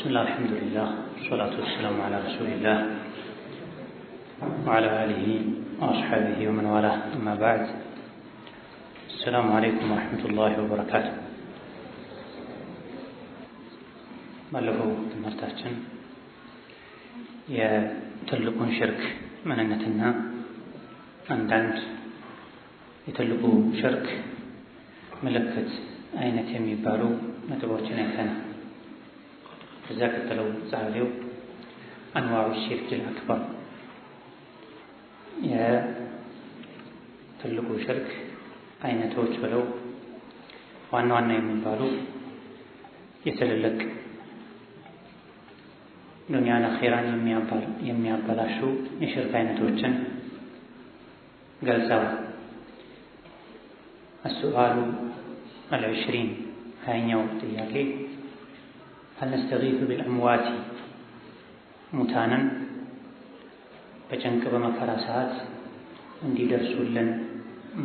بسم الله الحمد لله والصلاة والسلام على رسول الله وعلى آله وأصحابه ومن والاه أما بعد السلام عليكم ورحمة الله وبركاته ባለፈው ትምህርታችን የትልቁን ሽርክ ምንነትና አንዳንድ የትልቁ ሽርክ ምልክት አይነት የሚባሉ ነጥቦችን አይተናል። ከዛ ቀጥለው ጸሐፊው አንዋዑ ሽርክ አልአክበር የትልቁ ሽርክ አይነቶች ብለው ዋና ዋና የሚባሉ የትልልቅ ዱንያን አኺራን የሚያበላሹ የሽርክ አይነቶችን ገልጸዋል። السؤال 20 هايኛው ጥያቄ هل نستغيث بالأموات ሙታንን በጭንቅ በመከራ ሰዓት እንዲደርሱልን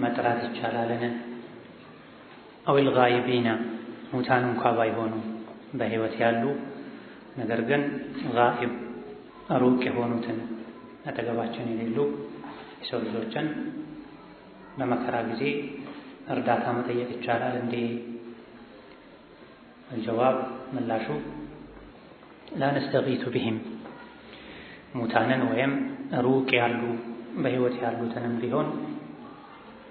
መጥራት ይቻላልን? أو الغائبين ሙታን እንኳ ባይሆኑ በህይወት ያሉ ነገር ግን ጋኢብ ሩቅ የሆኑትን አጠገባችን የሌሉ የሰው ልጆችን በመከራ ጊዜ እርዳታ መጠየቅ ይቻላል እንዴ? الجواب ምላሹ لا نستغيث بهم ሙታንን ወይም ሩቅ ያሉ በህይወት ያሉትንም ቢሆን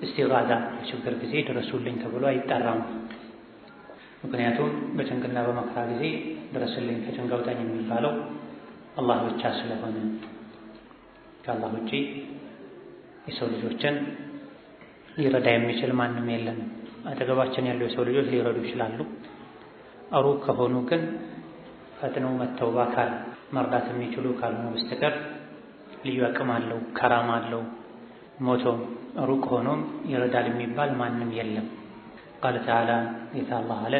እስቲጋዛ በችግር ጊዜ ድረሱልኝ ተብሎ አይጠራም። ምክንያቱም በጭንቅና በመከራ ጊዜ ድረስልኝ ከጭንቅ አውጣኝ የሚባለው አላህ ብቻ ስለሆነ ከአላህ ውጪ የሰው ልጆችን ሊረዳ የሚችል ማንም የለም። አጠገባችን ያሉ የሰው ልጆች ሊረዱ ይችላሉ። ሩቅ ከሆኑ ግን ፈጥነው መተው በአካል መርዳት የሚችሉ ካልሆነ በስተቀር ልዩ አቅም አለው፣ ከራማ አለው፣ ሞቶም ሩቅ ሆኖም ይረዳል የሚባል ማንም የለም። ቃለ ተዓላ ጌታ አላህ አለ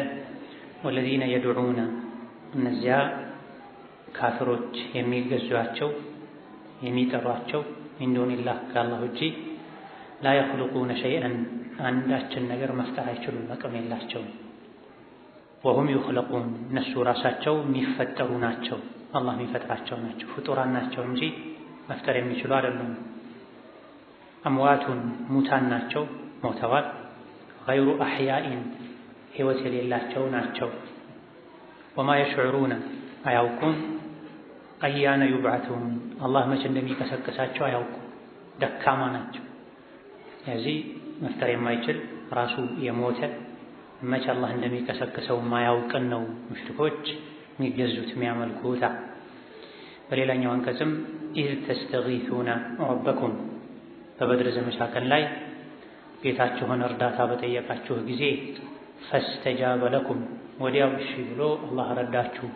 ወለዚነ የድዑነ እነዚያ ካፍሮች የሚገዟቸው የሚጠሯቸው ሚን ዱኒላህ ከአላህ ውጪ ላ የኽሉቁነ ሸይአን አንዳችን ነገር መፍጠር አይችሉም፣ አቅም የላቸውም። ወሁም ዩኽለቁን እነሱ ራሳቸው የሚፈጠሩ ናቸው፣ አላህ የሚፈጥራቸው ናቸው፣ ፍጡራን ናቸው እንጂ መፍጠር የሚችሉ አይደሉም። አምዋቱን ሙታን ናቸው፣ ሞተዋል። ገይሩ አሕያኢን ሕይወት የሌላቸው ናቸው። ወማ የሽዑሩነ አያውቁም አያነ ዩብዓቱን አላህ መቼ እንደሚቀሰቅሳቸው አያውቁም፣ ደካማ ናቸው። ስለዚህ መፍጠር የማይችል ራሱ የሞተ መቼ አላህ እንደሚቀሰቅሰው ማያውቅን ነው ሙሽሪኮች የሚገዙት የሚያመልኩት። በሌላኛው አንቀጽም ኢዝ ተስተጊሱነ ረበኩም በበድር ዘመቻ ቀን ላይ ጌታችሁን እርዳታ በጠየቃችሁ ጊዜ ፈስተጃበ ለኩም ወዲያው እሺ ብሎ አላህ ረዳችሁ፣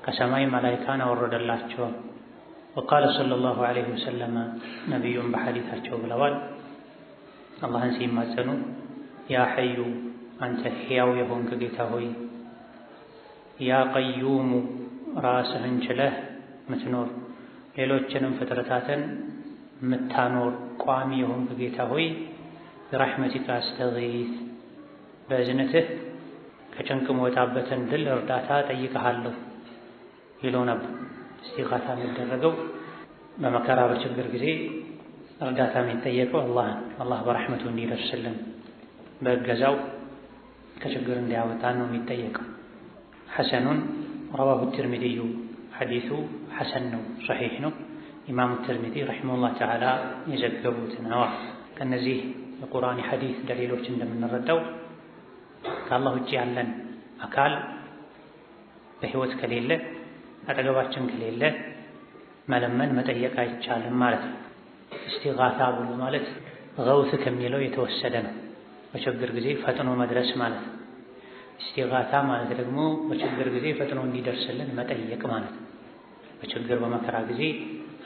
ከሰማይ መላኢካን አወረደላቸው። ወቃለ ሰለላሁ ዐለይሂ ወሰለም ነቢዩም በሐዲታቸው ብለዋል አላህን ሲማጸኑ ያ ሐዩ አንተ ሕያው የሆንክ ጌታ ሆይ፣ ያ ቀዩሙ ራስህን ችለህ ምትኖር ሌሎችንም ፍጥረታትን ምታኖር ቋሚ የሆንክ ጌታ ሆይ برحمتك أستغيث በእዝነትህ ከጭንቅ መውጣበትን ድል እርዳታ ጠይቀሃለሁ ይለው ነበር። እስቲጋታ የሚደረገው በመከራ በችግር ጊዜ እርዳታ የሚጠየቀው አላህ በረሕመቱ እንዲደርስልን በእገዛው ከችግር እንዲያወጣን ነው የሚጠየቀው። ሐሰኑን ረዋሁ ትርሚዚዩ ሐዲሱ ሐሰን ነው፣ ሰሒሕ ነው። ኢማሙ ትርሚዚ ረሒመሁላህ ተዓላ የዘገቡት ነው። ከነዚህ የቁርአን ሐዲስ ደሊሎች እንደምንረዳው ከአላህ ውጪ ያለን አካል በህይወት ከሌለ አጠገባችን ከሌለ መለመን መጠየቅ አይቻልም ማለት ነው። እስቲጋታ ብሎ ማለት ገውት ከሚለው የተወሰደ ነው። በችግር ጊዜ ፈጥኖ መድረስ ማለት ነው። እስቲጋታ ማለት ደግሞ በችግር ጊዜ ፈጥኖ እንዲደርስልን መጠየቅ ማለት ነው። በችግር በመከራ ጊዜ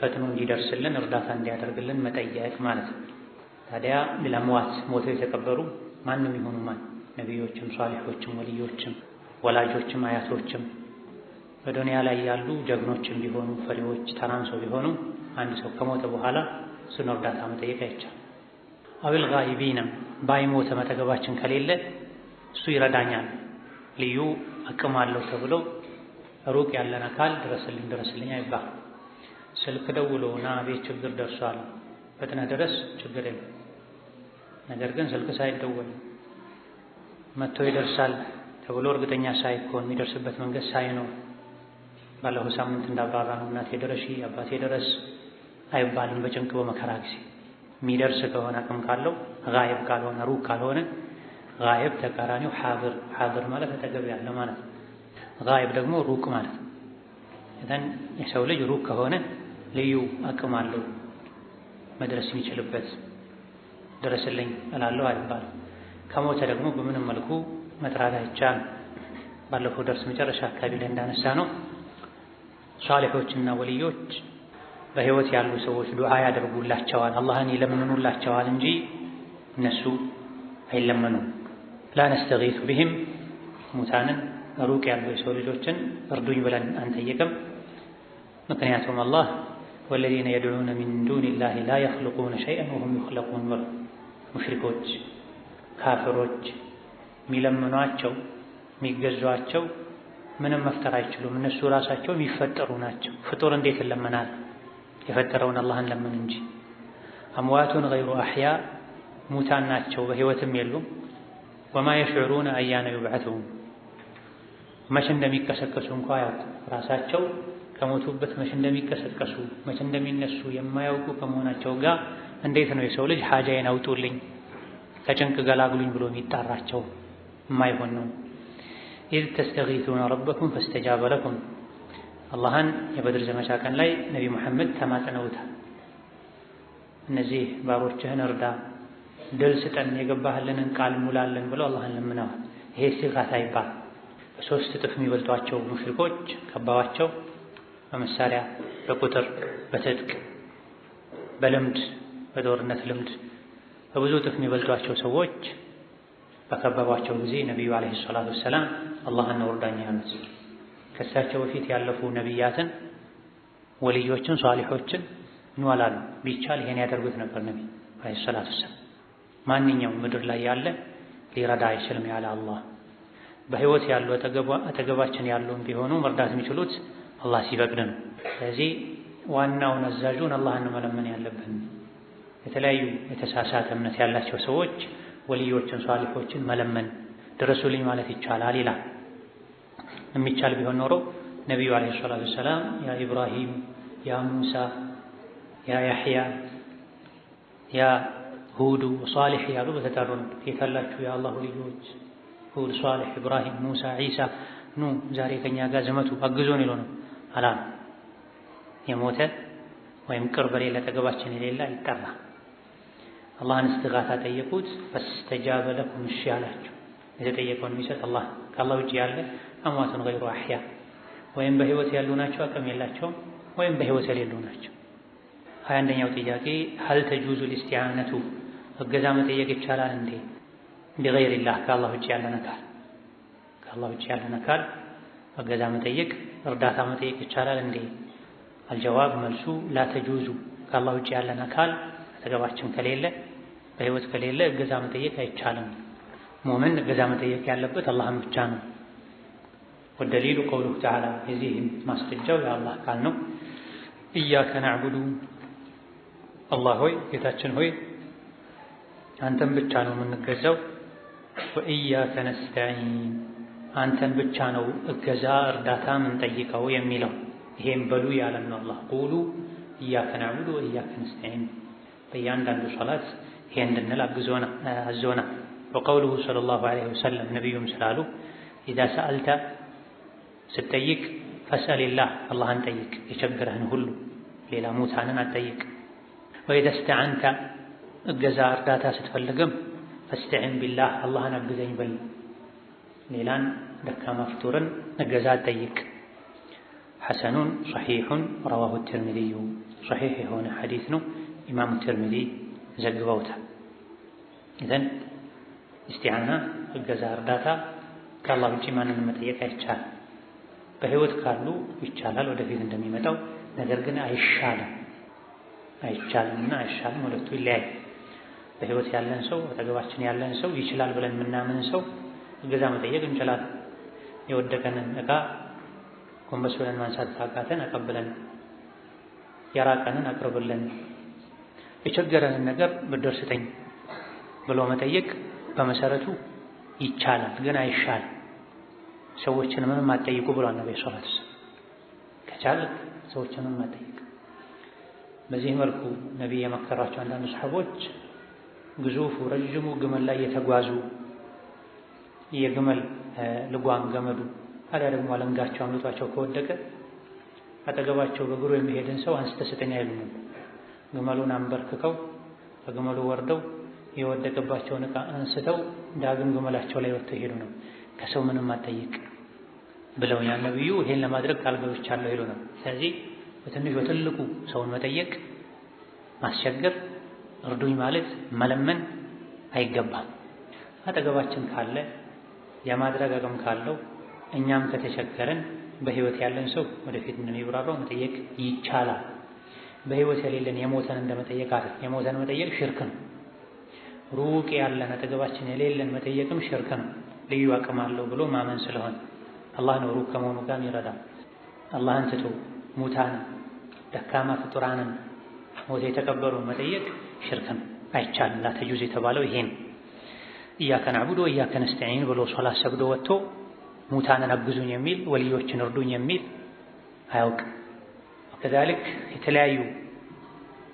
ፈጥኖ እንዲደርስልን እርዳታ እንዲያደርግልን መጠየቅ ማለት ነው። ታዲያ ለአምዋት ሞተው የተቀበሩ ማንም ይሁኑ ማን ነቢዮችም፣ ሷሊሖችም፣ ወልዮችም፣ ወላጆችም፣ አያቶችም በዱንያ ላይ ያሉ ጀግኖችም ቢሆኑ ፈሪዎች፣ ተራምሰው ቢሆኑ አንድ ሰው ከሞተ በኋላ እሱን እርዳታ መጠየቅ አይቻልም። አዊል ጋኢቢና ባይሞተ መጠገባችን ከሌለ እሱ ይረዳኛል ልዩ አቅም አለው ተብሎ ሩቅ ያለን አካል ድረስልኝ አይባል። ስልክ ደውሎና ቤት ችግር ደርሷል ፈጥነህ ድረስ ችግር የለም። ነገር ግን ስልክ ሳይደወል መጥቶ ይደርሳል ተብሎ እርግጠኛ ሳይሆን የሚደርስበት መንገድ ሳይኖር ባለፈው ሳምንት እንዳብራራ ነው እናቴ ድረሺ አባቴ ድረስ አይባልም። በጭንቅ በመከራ ጊዜ የሚደርስ ከሆነ አቅም ካለው ጋይብ ካልሆነ ሩቅ ካልሆነ ጋይብ ተቃራኒው ሓድር ማለት አጠገብ ያለ ማለት ነው። ጋይብ ደግሞ ሩቅ ማለት ነው። እዘን የሰው ልጅ ሩቅ ከሆነ ልዩ አቅም አለው መድረስ የሚችልበት ድረስልኝ እላለሁ አይባልም። ከሞተ ደግሞ በምንም መልኩ መጥራት አይቻልም። ባለፈው ደርስ መጨረሻ አካባቢ ላይ እንዳነሳ ነው ሷሊሖችና ወልዮች በህይወት ያሉ ሰዎች ዱዓ ያደርጉላቸዋል፣ አላህን ይለምኑላቸዋል እንጂ እነሱ አይለመኑም። ላ ነስተጊሱ ቢሂም ሙታንን ሩቅ ያሉ የሰው ልጆችን እርዱኝ ብለን አንጠይቅም። ምክንያቱም አላህ ወለዚነ የድዑነ ሚን ዱኒላሂ ላ የኽሉቁነ ሸይአን ወሁም ዩኽለቁን ብሎ ሙሽሪኮች ካፍሮች የሚለምኗቸው የሚገዟቸው ምንም መፍጠር አይችሉም። እነሱ ራሳቸው የሚፈጠሩ ናቸው። ፍጡር እንዴት ይለመናል? የፈጠረውን አላህን ለምን እንጂ። አምዋቱን ገይሩ አሕያ ሙታን ናቸው በህይወትም የሉም። ወማ የሽዑሩነ አያነ ዩብዐቱን መቼ እንደሚቀሰቀሱ እንኳ ያውቁ ራሳቸው ከሞቱበት መቼ እንደሚቀሰቀሱ መቼ እንደሚነሱ የማያውቁ ከመሆናቸው ጋር እንዴት ነው የሰው ልጅ ሐጃዬን አውጡልኝ ከጭንቅ ገላግሉኝ ብሎ የሚጣራቸው? የማይሆን ነው። ኢዝ ተስተጊሱነ ረበኩም ፈስተጃበ ለኩም አላህን የበድር ዘመቻ ቀን ላይ ነቢ ሙሐመድ ተማጽነውታል። እነዚህ ባሮችህን እርዳ፣ ድል ስጠን፣ የገባህልንን ቃል ሙላለን ብለው አላህን ለምነዋል። ይሄ ኢስቲጋሳ ይባል። በሶስት እጥፍ የሚበልጧቸው ሙሽሪኮች ከበዋቸው በመሳሪያ በቁጥር በትጥቅ በልምድ በጦርነት ልምድ በብዙ እጥፍ የሚበልጧቸው ሰዎች በከበቧቸው ጊዜ ነቢዩ ዓለይሂ ሰላቱ ወሰላም አላህን እርዳኝ ያሉት። ከእሳቸው በፊት ያለፉ ነቢያትን ወልዮችን ሷሊሖችን እንዋላሉ ቢቻል ይሄን ያደርጉት ነበር። ነቢ ዓለይሂ ሰላቱ ወሰላም ማንኛውም ምድር ላይ ያለ ሊረዳ አይችልም ያለ አላህ በህይወት ያሉ አጠገባችን ያሉን ቢሆኑ መርዳት የሚችሉት አላህ ሲፈቅድ ነው። ስለዚህ ዋናውን አዛዡን አላህን መለመን ያለብን። የተለያዩ የተሳሳተ እምነት ያላቸው ሰዎች ወልዮችን ሷሊሖችን መለመን ድረሱልኝ ማለት ይቻላል ይላል። የሚቻል ቢሆን ኖሮ ነቢዩ ዓለይሂ ሰላቱ ወሰላም ያ ኢብራሂም ያ ሙሳ ያ ያሕያ ያ ሁዱ ሷሊሕ ያሉ በተጠሩ ነበር። የታላችሁ የአላህ ልጆች ሁድ፣ ሷሊሕ፣ ኢብራሂም፣ ሙሳ፣ ዒሳ ኑ ዛሬ ከኛ ጋር ዘመቱ አግዞን ይሉ ነው አላ የሞተ ወይም ቅርብ የሌለ አጠገባችን የሌለ አይጠራ። አላህን እስቲጋሳ ጠየቁት። ፈስተጃበ ለኩም እሺ አላቸው። የተጠየቀውን የሚሰጥ አላህ ከአላህ ውጭ ያለ አምዋቱን ገይሩ አሕያ ወይም በህይወት ያሉ ናቸው አቅም የላቸውም ወይም በህይወት የሌሉ ናቸው። 21ኛው ጥያቄ ሀል ተጁዙ ልስቲዓነቱ እገዛ መጠየቅ ይቻላል እንዴ ቢገይሪላህ ከአላህ ውጭ ያለን አካል እገዛ መጠየቅ እርዳታ መጠየቅ ይቻላል እንዴ? አልጀዋብ መልሱ ላ ተጁዙ ከአላህ ውጭ ያለን አካል አጠገባችን ከሌለ በህይወት ከሌለ እገዛ መጠየቅ አይቻልም። ሙእምን እገዛ መጠየቅ ያለበት አላህን ብቻ ነው። ወደሊሉ ቀውሉሁ ተዓላ የዚህም ማስረጃው የአላህ ቃል ነው። ኢያከ ነዕቡዱ አላህ ሆይ ጌታችን ሆይ አንተን ብቻ ነው የምንገዛው። ወኢያከ ነስተዒን አንተን ብቻ ነው እገዛ እርዳታ የምንጠይቀው የሚለው ይሄን በሉ ያለን ነው አላህ። ቁሉ ኢያከ ነዕቡዱ ወኢያከ ነስተዒን በእያንዳንዱ ሶላት ይሄ እንድንል አዞና። ወቀውሉሁ ሰለላሁ ዐለይሂ ወሰለም ነቢዩም ስላሉ ኢዛ ሰአልተ ስትጠይቅ ፈስአሊላህ አላህን ጠይቅ የቸገረህን ሁሉ ሌላ ሙታንን አትጠይቅ። ወኢዛ ስተዐንተ እገዛ እርዳታ ስትፈልግም ፈስተዒን ቢላህ አላህን አግዘኝ በል ሌላን ደካማ ፍጡርን እገዛ አትጠይቅ። ሐሰኑን ሰሒሑን ረዋሁ ትርሚዚዩ ሰሒሕ የሆነ ሐዲስ ነው። ኢማሙ ትርሚዚ ዘግበውታል። ኢዘን እስቲዓና እገዛ እርዳታ ከአላህ ውጪ ማንንም መጠየቅ አይቻልም። በህይወት ካሉ ይቻላል ወደፊት እንደሚመጣው ነገር ግን አይቻልምና አይሻልም ሁለቱ ይለያይ። በህይወት ያለን ሰው አጠገባችን ያለን ሰው ይችላል ብለን የምናምን ሰው እገዛ መጠየቅ እንችላለን። የወደቀንን ዕቃ ጎንበስ ብለን ማንሳት ካቃተን አቀብለን፣ የራቀንን አቅርብልን። የቸገረንን ነገር ብድር ስጠኝ ብሎ መጠየቅ በመሰረቱ ይቻላል፣ ግን አይሻልም። ሰዎችን ምንም አትጠይቁ ብሏል ነብዩ ሰለላሁ ዐለይሂ ወሰለም። ከቻልክ ሰዎችን ምንም አትጠይቅ። በዚህ መልኩ ነብዩ የመከሯቸው አንዳንድ ሰሃቦች ግዙፉ ረጅሙ ግመል ላይ የተጓዙ የግመል ልጓም ገመዱ አሊያ ደግሞ አለንጋቸው አምልጧቸው ከወደቀ አጠገባቸው በእግሩ የሚሄድን ሰው አንስተህ ስጠኝ አይሉም። ግመሉን አንበርክከው ከግመሉ ወርደው የወደቀባቸውን ዕቃ አንስተው ዳግም ግመላቸው ላይ ወጥተው ሄዱ ነው። ከሰው ምንም አትጠይቅ ብለው ያ ነብዩ ይሄን ለማድረግ ቃል ገብቻለሁ ይሉ ነው። ስለዚህ በትንሽ በትልቁ ሰውን መጠየቅ፣ ማስቸገር፣ እርዱኝ ማለት፣ መለመን አይገባም። አጠገባችን ካለ የማድረግ አቅም ካለው እኛም ከተቸገረን በህይወት ያለን ሰው ወደፊት እንደሚብራራው መጠየቅ ይቻላል። በህይወት የሌለን የሞተን እንደመጠየቅ አይደል። የሞተን መጠየቅ ሽርክ ነው። ሩቅ ያለን አጠገባችን የሌለን መጠየቅም ሽርክ ነው። ልዩ አቅም አለው ብሎ ማመን ስለሆነ አላህ ነው ሩቅ ከመሆኑ ጋር ይረዳል። አላህን ትቶ ሙታን ደካማ ፍጡራንን ሞት የተቀበሩ መጠየቅ ሽርክ ነው፣ አይቻልም። ላ ተጁዝ የተባለው ይሄን ኢያከ ነዕቡዱ ወኢያከ ነስተዒን ብሎ ሶላት ሰግዶ ወጥቶ ሙታንን አግዙኝ የሚል ወልዮችን እርዱኝ የሚል አያውቅም። ከዛልክ የተለያዩ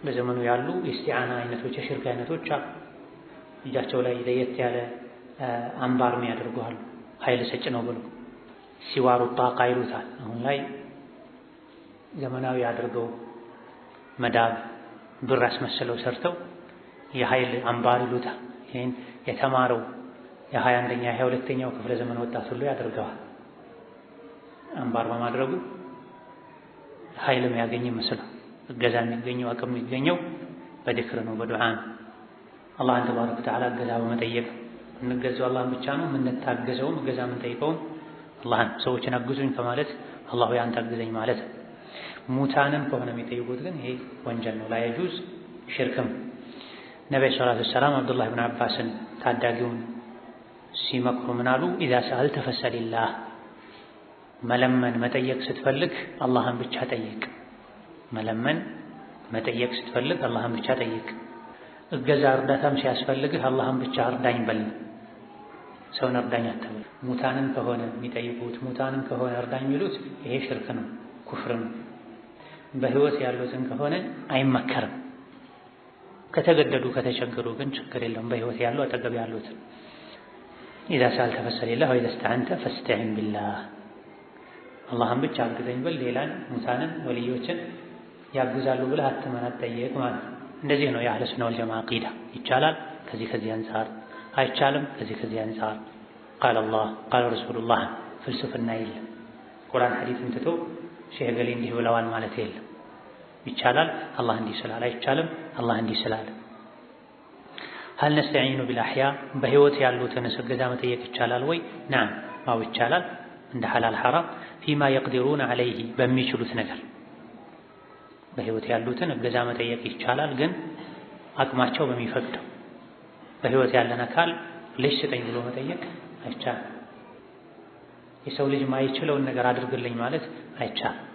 በዘመኑ ያሉ የእስቲዓና አይነቶች የሽርክ አይነቶች አሉ። እጃቸው ላይ ለየት ያለ አምባር የሚያደርጉሃል ኃይል ሰጭ ነው ብሎ ሲዋሩ ጣቃ ይሉታል። አሁን ላይ ዘመናዊ አድርገው መዳብ ብር አስመስለው ሰርተው የኃይል አምባር ይሉታል። ይሄን የተማረው የ21ኛ የ22ኛው ክፍለ ዘመን ወጣት ሁሉ ያደርገዋል። አምባር በማድረጉ ኃይልም ያገኝ መስለው እገዛ የሚገኘው አቅም የሚገኘው በድክር ነው፣ በዱዓ ነው። አላህን ተባረከ ወተዓላ እገዛ በመጠየቅ እንገዛው አላህን ብቻ ነው። የምንታገዘውም እገዛ የምንጠይቀውም አላህን። ሰዎችን አግዙኝ ከማለት አላህ ሆይ አንተ አግዘኝ ማለት። ሙታንን ከሆነ የሚጠይቁት ግን ይሄ ወንጀል ነው፣ ላየጁዝ ሽርክም። ነብዩ ሰለላሁ ዐለይሂ ወሰለም አብዱላህ ብን አባስን ታዳጊውን ሲመክሩ ምን አሉ? ኢዛ ሰአልተ ፈሰሊላህ፣ መለመን መጠየቅ ስትፈልግ አላህን ብቻ ጠይቅ። መለመን መጠየቅ ስትፈልግ አላህን ብቻ ጠይቅ። እገዛ እርዳታም ሲያስፈልግህ አላህን ብቻ እርዳኝ በል፣ ሰውን እርዳኝ አትበል። ሙታንን ከሆነ የሚጠይቁት ሙታንን ከሆነ እርዳኝ የሚሉት ይሄ ሽርክ ነው፣ ኩፍር ነው። በህይወት ያሉትን ከሆነ አይመከርም። ከተገደዱ ከተቸገሩ ግን ችግር የለውም። በህይወት ያሉ አጠገብ ያሉትን ኢዛ ሰአልተ ፈሰሊላህ ወኢዛ እስተዐንተ ፈስተዒን ቢላህ፣ አላህን ብቻ አግዘኝ በል። ሌላን ሙታንን ወልዮችን ያግዛሉ ብለህ አትመን አትጠይቅ ማለት ነው። እንደዚህ ነው የአህለ ሱና ወልጀማዓ ዐቂዳ። ይቻላል ከዚህ አንፃር፣ አይቻልም ከዚህ አንፃር። ቃለ አላህ ቃለ ረሱሉላህ ፍልስፍና የለም። ቁርአን ሐዲስን ትቶ ሼህ ገሌ እንዲህ ብለዋል ማለት የለም። ይቻላል አላህ እንዲህ ስላለ፣ አይቻልም አላህ እንዲህ ስላለ። ሀል ነስተዒኑ ቢልአሕያ፣ በህይወት ያሉትን እገዛ መጠየቅ ይቻላል ወይ? ነዓም አዎ ይቻላል። እንደ ሐላል ሐራም ፊማ የቅዲሩን ዐለይሂ፣ በሚችሉት ነገር በህይወት ያሉትን እገዛ መጠየቅ ይቻላል፣ ግን አቅማቸው በሚፈቅደው። በህይወት ያለን አካል ልጅ ስጠኝ ብሎ መጠየቅ አይቻልም። የሰው ልጅ ማይችለውን ነገር አድርግልኝ ማለት አይቻልም።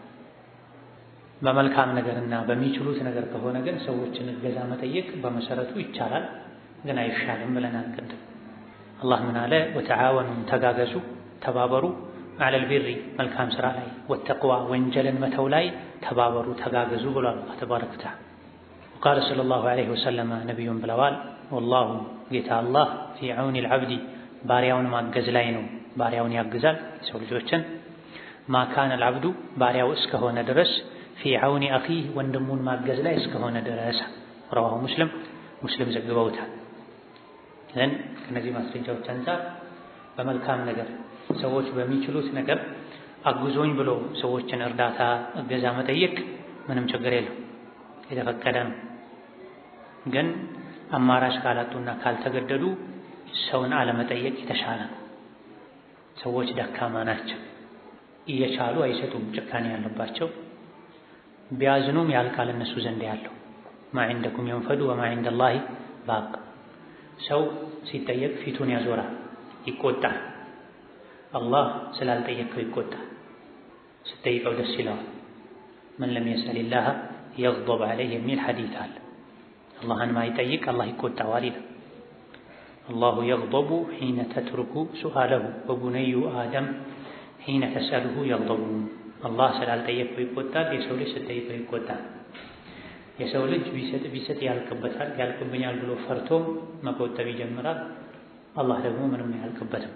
በመልካም ነገርና በሚችሉት ነገር ከሆነ ግን ሰዎችን እገዛ መጠየቅ በመሰረቱ ይቻላል፣ ግን አይሻልም ብለናል ቅድም። አላህ ምን አለ? ወተዓወኑ፣ ተጋገዙ፣ ተባበሩ፣ ዐለል ቢሪ፣ መልካም ስራ ላይ፣ ወተቅዋ፣ ወንጀልን መተው ላይ ተባበሩ፣ ተጋገዙ ብሏል አላህ ተባረከ ወተዓላ። ወቃለ ሰለላሁ ዐለይሂ ወሰለም፣ ነቢዩም ብለዋል፣ ወላሁ ጌታ አላህ ፊ ዐውኒል ዐብዲ፣ ባሪያውን ማገዝ ላይ ነው። ባሪያውን ያግዛል የሰው ልጆችን። ማካነል ዐብዱ፣ ባሪያው እስከሆነ ድረስ ፊ ዐውኒ አኺህ፣ ወንድሙን ማገዝ ላይ እስከሆነ ድረስ። ረዋሁ ሙስሊም ዘግበውታል። ግን ከነዚህ ማስረጃዎች አንፃር በመልካም ነገር ሰዎች በሚችሉት ነገር አግዞኝ ብሎ ሰዎችን እርዳታ እገዛ መጠየቅ ምንም ችግር የለው፣ የተፈቀደ ነው። ግን አማራጭ ካላጡና ካልተገደዱ ሰውን አለመጠየቅ የተሻለ ነው። ሰዎች ደካማ ናቸው፣ እየቻሉ አይሰጡም፣ ጭካኔ ያለባቸው። ቢያዝኑም ያልቃል እነሱ ዘንድ ያለው። ማ ዒንደኩም የንፈዱ ወማ ዒንደላሂ ባቅ። ሰው ሲጠየቅ ፊቱን ያዞራል፣ ይቆጣል። አላህ ስላልጠየቅከው ይቆጣል። ስትጠይቀው ደስ ይለዋል። መን ለም የስአሊላህ የግደብ ዐለይህ የሚል ሐዲስ አለ። አላህን ማይጠይቅ አላህ ይቆጣዋል ይላል። አላሁ የግደቡ ሒነ ተትሩኩ ሱአለሁ ወቡነዩ አደም ሒነ ተስአሉሁ የግደቡ። አላህ ስላልጠየቀው ይቆጣል፣ የሰው ልጅ ስትጠይቀው ይቆጣል። የሰው ልጅ ቢሰጥ ያልቅበታል፣ ያልቅብኛል ብሎ ፈርቶ መቆጠብ ይጀምራል። አላህ ደግሞ ምንም አያልቅበትም።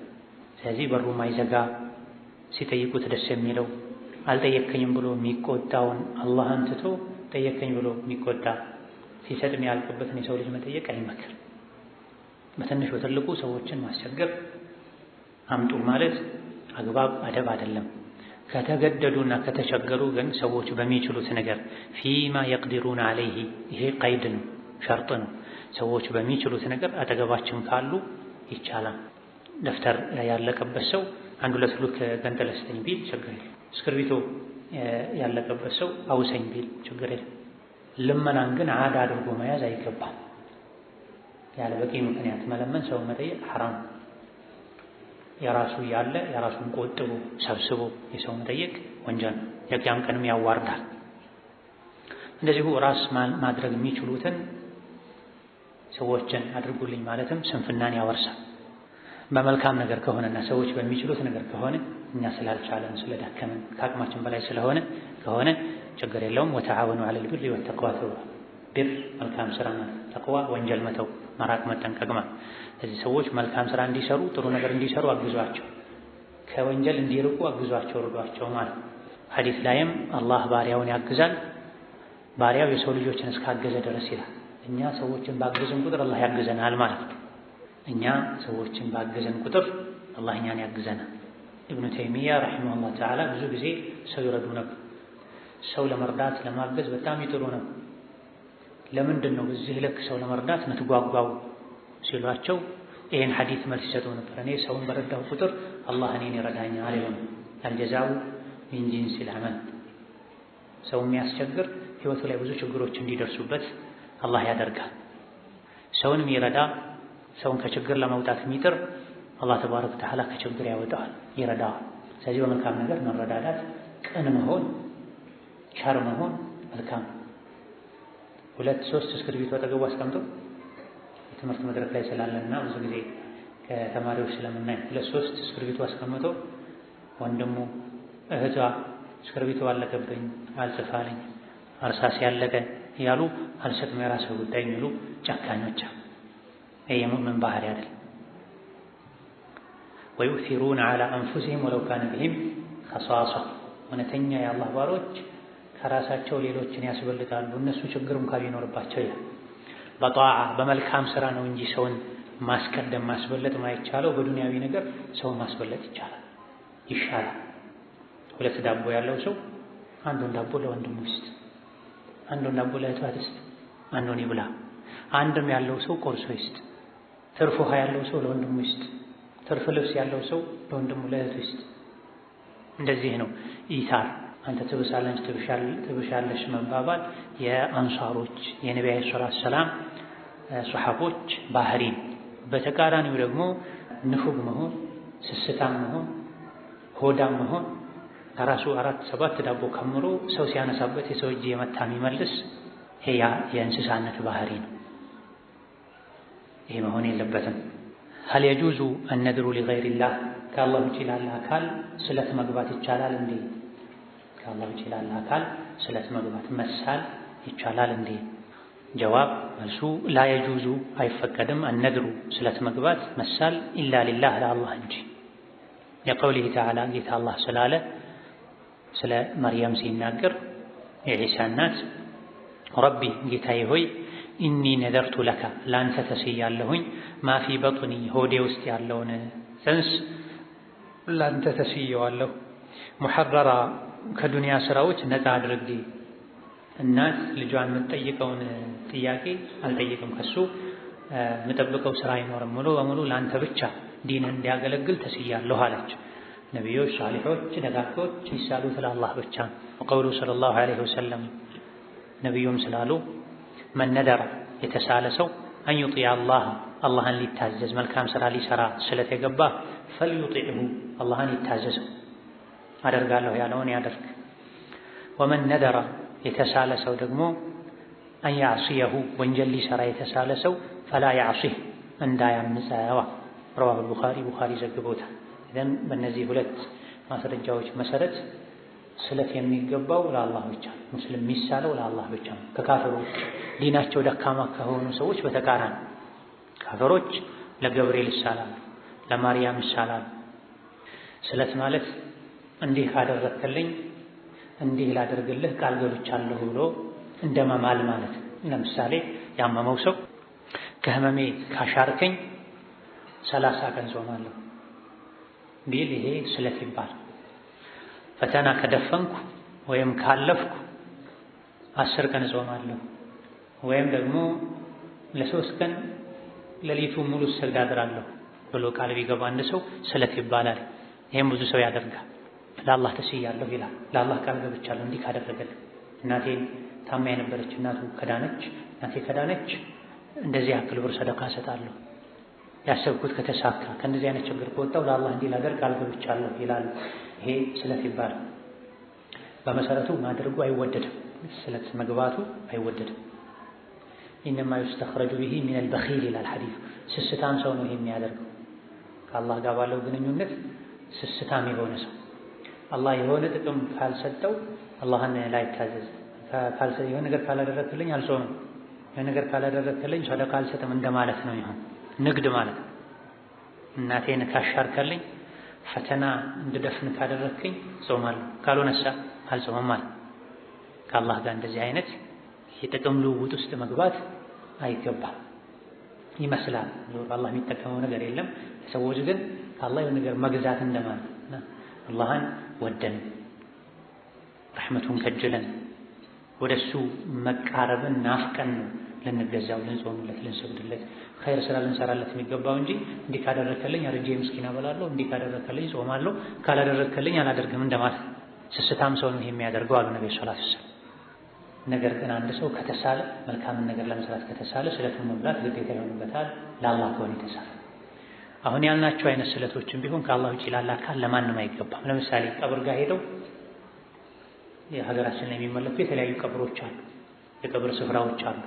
ስለዚህ በሩ ማይዘጋ ሲጠይቁት ደስ የሚለው አልጠየከኝም ብሎ የሚቆጣውን አላህን ትቶ ጠየከኝ ብሎ የሚቆጣ ሲሰጥ የሚያልቅበትን የሰው ልጅ መጠየቅ አይመክር። በትንሽ በትልቁ ሰዎችን ማስቸገር አምጡ ማለት አግባብ አደብ አይደለም። ከተገደዱና ከተቸገሩ ግን ሰዎች በሚችሉት ነገር ፊማ የቅዲሩን ዐለይህ ይሄ ቀይድ ነው፣ ሸርጥ ነው። ሰዎች በሚችሉት ነገር አጠገባችን ካሉ ይቻላል። ደፍተር ያለቀበት ሰው አንድ ሁለት ሉክ ገንጥለህ ስጠኝ ቢል ችግር የለም። እስክርቢቶ ያለቀበት ሰው አውሰኝ ቢል ችግር የለም። ልመናን ግን ዓዳ አድርጎ መያዝ አይገባም። ያለ በቂ ምክንያት መለመን ሰው መጠየቅ ሐራም። የራሱ ያለ የራሱን ቆጥቦ ሰብስቦ የሰው መጠየቅ ወንጀል ነው፣ የቂያም ቀንም ያዋርዳል። እንደዚሁ ራስ ማድረግ የሚችሉትን ሰዎችን አድርጉልኝ ማለትም ስንፍናን ያወርሳል። በመልካም ነገር ከሆነና ሰዎች በሚችሉት ነገር ከሆነ እኛ ስላልቻለን ስለዳከመን ከአቅማችን በላይ ስለሆነ ከሆነ ችግር የለውም። ወተዓወኑ ዐለል ቢሪ ወተቅዋ ተብሏል። ቢር መልካም ስራ ማለት፣ ተቅዋ ወንጀል መተው መራቅ መጠንቀቅ ማለት። ስለዚህ ሰዎች መልካም ስራ እንዲሰሩ ጥሩ ነገር እንዲሰሩ አግዟቸው፣ ከወንጀል እንዲርቁ አግዟቸው፣ እርዷቸው ማለት። ሐዲስ ላይም አላህ ባሪያውን ያግዛል ባሪያው የሰው ልጆችን እስካገዘ ድረስ ይላል። እኛ ሰዎችን ባገዘን ቁጥር አላህ ያግዘናል ማለት ነው። እኛ ሰዎችን ባገዘን ቁጥር አላህ እኛን ያግዘናል። ኢብኑ ተይሚያ ረሒመሁላህ ተዓላ ብዙ ጊዜ ሰው ይረዱ ነበር። ሰው ለመርዳት ለማገዝ በጣም ይጥሩ ነው። ለምንድን ነው በዚህ ልክ ሰው ለመርዳት ምትጓጓው ሲሏቸው ይሄን ሐዲስ መልስ ይሰጡ ነበር። እኔ ሰውን በረዳሁ ቁጥር አላህ እኔን ይረዳኛል ይላል። አልጀዛኡ ሚን ጂንሲል ዐመል። ሰው የሚያስቸግር ህይወቱ ላይ ብዙ ችግሮች እንዲደርሱበት አላህ ያደርጋል። ሰውን የሚረዳ ሰውን ከችግር ለማውጣት የሚጥር አላህ ተባረከ ወተዓላ ከችግር ያወጣዋል፣ ይረዳዋል። ስለዚህ በመልካም ነገር መረዳዳት፣ ቅን መሆን፣ ቸር መሆን መልካም። 2-3 እስክርቢቶ አጠገቡ አስቀምጦ የትምህርት መድረክ ላይ ስላለና ብዙ ጊዜ ከተማሪዎች ስለምናይ 2-3 እስክርቢቶ አስቀምጦ ወንድሙ እህቷ እስክርቢቶ አለቀብኝ አልጽፋለኝ እርሳስ ያለቀ እያሉ አልሰጥም የራስህ ጉዳይ የሚሉ ጨካኞች። ይሄ የሙእምን ባህሪ አይደል። ወዩእሲሩነ ዐላ አንፉሲሂም ወለው ካነ ቢሂም ኸሷሳ። እውነተኛ የአላህ ባሮች ከራሳቸው ሌሎችን ያስበልጣሉ እነሱ ችግር እንኳ ቢኖርባቸው ይላል። በጧዓ በመልካም ስራ ነው እንጂ ሰውን ማስቀደም ማስበለጥ ማይቻለው። በዱንያዊ ነገር ሰውን ማስበለጥ ይቻላል፣ ይሻላል። 2 ዳቦ ያለው ሰው አንዱን ዳቦ ለወንድሙ ይስጥ፣ አንዱን ዳቦ ለእህቱ ይስጥ፣ አንዱን ይብላ። አንድም ያለው ሰው ቆርሶ ይስጥ። ትርፍ ውሃ ያለው ሰው ለወንድሙ ይስጥ። ትርፍ ልብስ ያለው ሰው ለወንድሙ ለእህቱ ይስጥ። እንደዚህ ነው ኢሳር። አንተ ትብሳለህ ትብሻለሽ መባባል የአንሳሮች የነቢዩ ሰለላሁ ዐለይሂ ወሰለም ሱሐቦች ባህሪ። በተቃራኒው ደግሞ ንፉግ መሆን፣ ስስታም መሆን፣ ሆዳም መሆን ከራሱ 4-7 ዳቦ ከምሮ ሰው ሲያነሳበት የሰው እጅ የመታ የሚመልስ ይሄ የእንስሳነት ባህሪ ነው። ይሄ መሆን የለበትም። ሀል የጁዙ አነድሩ ሊገይሪላህ ከአላህ ውጪ ላለ አካል ስለት መግባት ይቻላል እንዴ? ከአላህ ውጪ ላለ አካል ስለት መግባት መሳል ይቻላል እንዴ? ጀዋብ መልሱ ላ የጁዙ አይፈቀድም። አነድሩ ስለት መግባት መሳል ኢላ ሊላህ ለአላህ እንጂ። የቀውሊሂ ተዓላ ጌታ አላህ ስላለ ስለ መርየም ሲናገር የዒሳ እናት ረቢ ጌታዬ ሆይ ኢኒ ነዘርቱ ለካ ለአንተ ተስያለሁኝ ማፊ በጥኒ ሆዴ ውስጥ ያለውን ጽንስ ለአንተ ተስየዋለሁ ሙሐረራ ከዱንያ ስራዎች ነፃ አድርጌ። እናት ልጇን የምትጠይቀውን ጥያቄ አልጠይቅም ከሱ የምጠብቀው ስራ አይኖርም፣ ሙሉ በሙሉ ለአንተ ብቻ ዲን እንዲያገለግል ተስያለሁ አለች። ነቢዮች፣ ሷሊሖች፣ ደጋጎች ይሳሉት ለአላህ ብቻ። ወቀውሉ ሰለላሁ ዐለይሂ ወሰለም ነቢዩም ስላሉ መን ነደረ የተሳለ ሰው አን ዩጢዕ አላህ አላህን ሊታዘዝ መልካም ስራ ሊሰራ ስለት የገባ ፈልዩጢዕሁ አላህን ይታዘዘው፣ አደርጋለሁ ያለውን ያደርግ። ወመን ነደረ የተሳለ ሰው ደግሞ አን ያዕሲየሁ ወንጀል ሊሰራ የተሳለ ሰው ፈላ ያዕሲህ እንዳያምፀዋ ረዋሁ ቡኻሪ ዘግቦታል። ኢዘን በእነዚህ ሁለት ማስረጃዎች መሰረት ስለት የሚገባው ለአላህ ብቻ፣ ሙስሊም የሚሳለው ለአላህ ብቻ ነው። ከካፈሮች ዲናቸው ደካማ ከሆኑ ሰዎች በተቃራኒ ካፈሮች ለገብርኤል ይሳላሉ፣ ለማርያም ይሳላሉ። ስለት ማለት እንዲህ ካደረግክልኝ እንዲህ ላደርግልህ ቃል ገብቻለሁ ብሎ እንደመማል ማለት ነው። ለምሳሌ ያመመው ሰው ከህመሜ ካሻርከኝ 30 ቀን ጾማለሁ ቢል ይሄ ስለት ይባላል። ፈተና ከደፈንኩ ወይም ካለፍኩ 10 ቀን ጾማለሁ ወይም ደግሞ ለ3 ቀን ሌሊቱ ሙሉ ሰግድ አድራለሁ ብሎ ቃል ቢገባ አንድ ሰው ስለት ይባላል። ይሄም ብዙ ሰው ያደርጋል። ለአላህ ተስያለሁ ይላል። ለአላህ ቃል ገብቻለሁ እንዲህ ካደረገልኝ እናቴን ታማ የነበረች እናቱ እናቴ ከዳነች እንደዚህ ያክል ብር ሰደቃ እሰጣለሁ፣ ያሰብኩት ከተሳካ ከእንደዚህ አይነት ችግር ከወጣሁ ለአላህ እንዲህ ላደርግ ቃል ገብቻለሁ ይላል። ይሄ ስለት ይባላል። በመሰረቱ ማድረጉ አይወደድም፣ ስለት መግባቱ አይወደድም። ኢነማ ይስተኽረጁ ቢሂ ሚነል በኺል ይላል ሐዲሱ። ስስታም ሰው ነው ይሄ የሚያደርገው። ከአላህ ጋር ባለው ግንኙነት ስስታም የሆነ ሰው አላህ የሆነ ጥቅም ካልሰጠው አላህን ላይታዘዝ፣ የሆነ ነገር ካላደረግክልኝ አልጾምም፣ የሆነ ነገር ካላደረግክልኝ ሰደቃ አልሰጥም እንደማለት ነው። ይሁን ንግድ ማለት ነው። እናቴን ካሻርከልኝ ፈተና እንድደፍን ካደረግክኝ ጾማለሁ፣ ካልሆነሳ አልጾምም ማለት። ከአላህ ጋር እንደዚህ አይነት የጥቅም ልውውጥ ውስጥ መግባት አይገባም። ይመስላል አላህ የሚጠቀመው ነገር የለም። ሰዎች ግን ከአላህ የሆነ ነገር መግዛት እንደማለት አላህን ወደን ረሕመቱን ከጅለን ወደሱ መቃረብን ናፍቀን ነው ልንገዛው፣ ልንጾምለት፣ ልንሰግድለት ኸይር ስራ ልንሰራለት የሚገባው እንጂ እንዲህ ካደረከልኝ አርጄ ምስኪን አበላለሁ፣ እንዲህ ካደረከልኝ ጾማለሁ፣ ካላደረከልኝ አላደርግም እንደማለት። ስስታም ሰው ነው የሚያደርገው አሉ ነብዩ ሰለላሁ ዐለይሂ ወሰለም። ነገር ግን አንድ ሰው ከተሳለ መልካምን ነገር ለመስራት ከተሳለ ስለቱን መብላት ግዴታ ይሆንበታል፣ ለአላህ ከሆነ የተሳለ። አሁን ያልናቸው አይነት ስለቶችን ቢሆን ከአላህ ውጪ ላለ አካል ለማንም አይገባም። ለምሳሌ ቀብር ጋር ሄደው የሀገራችን ላይ የሚመለኩ የተለያዩ ቀብሮች አሉ፣ የቀብር ስፍራዎች አሉ።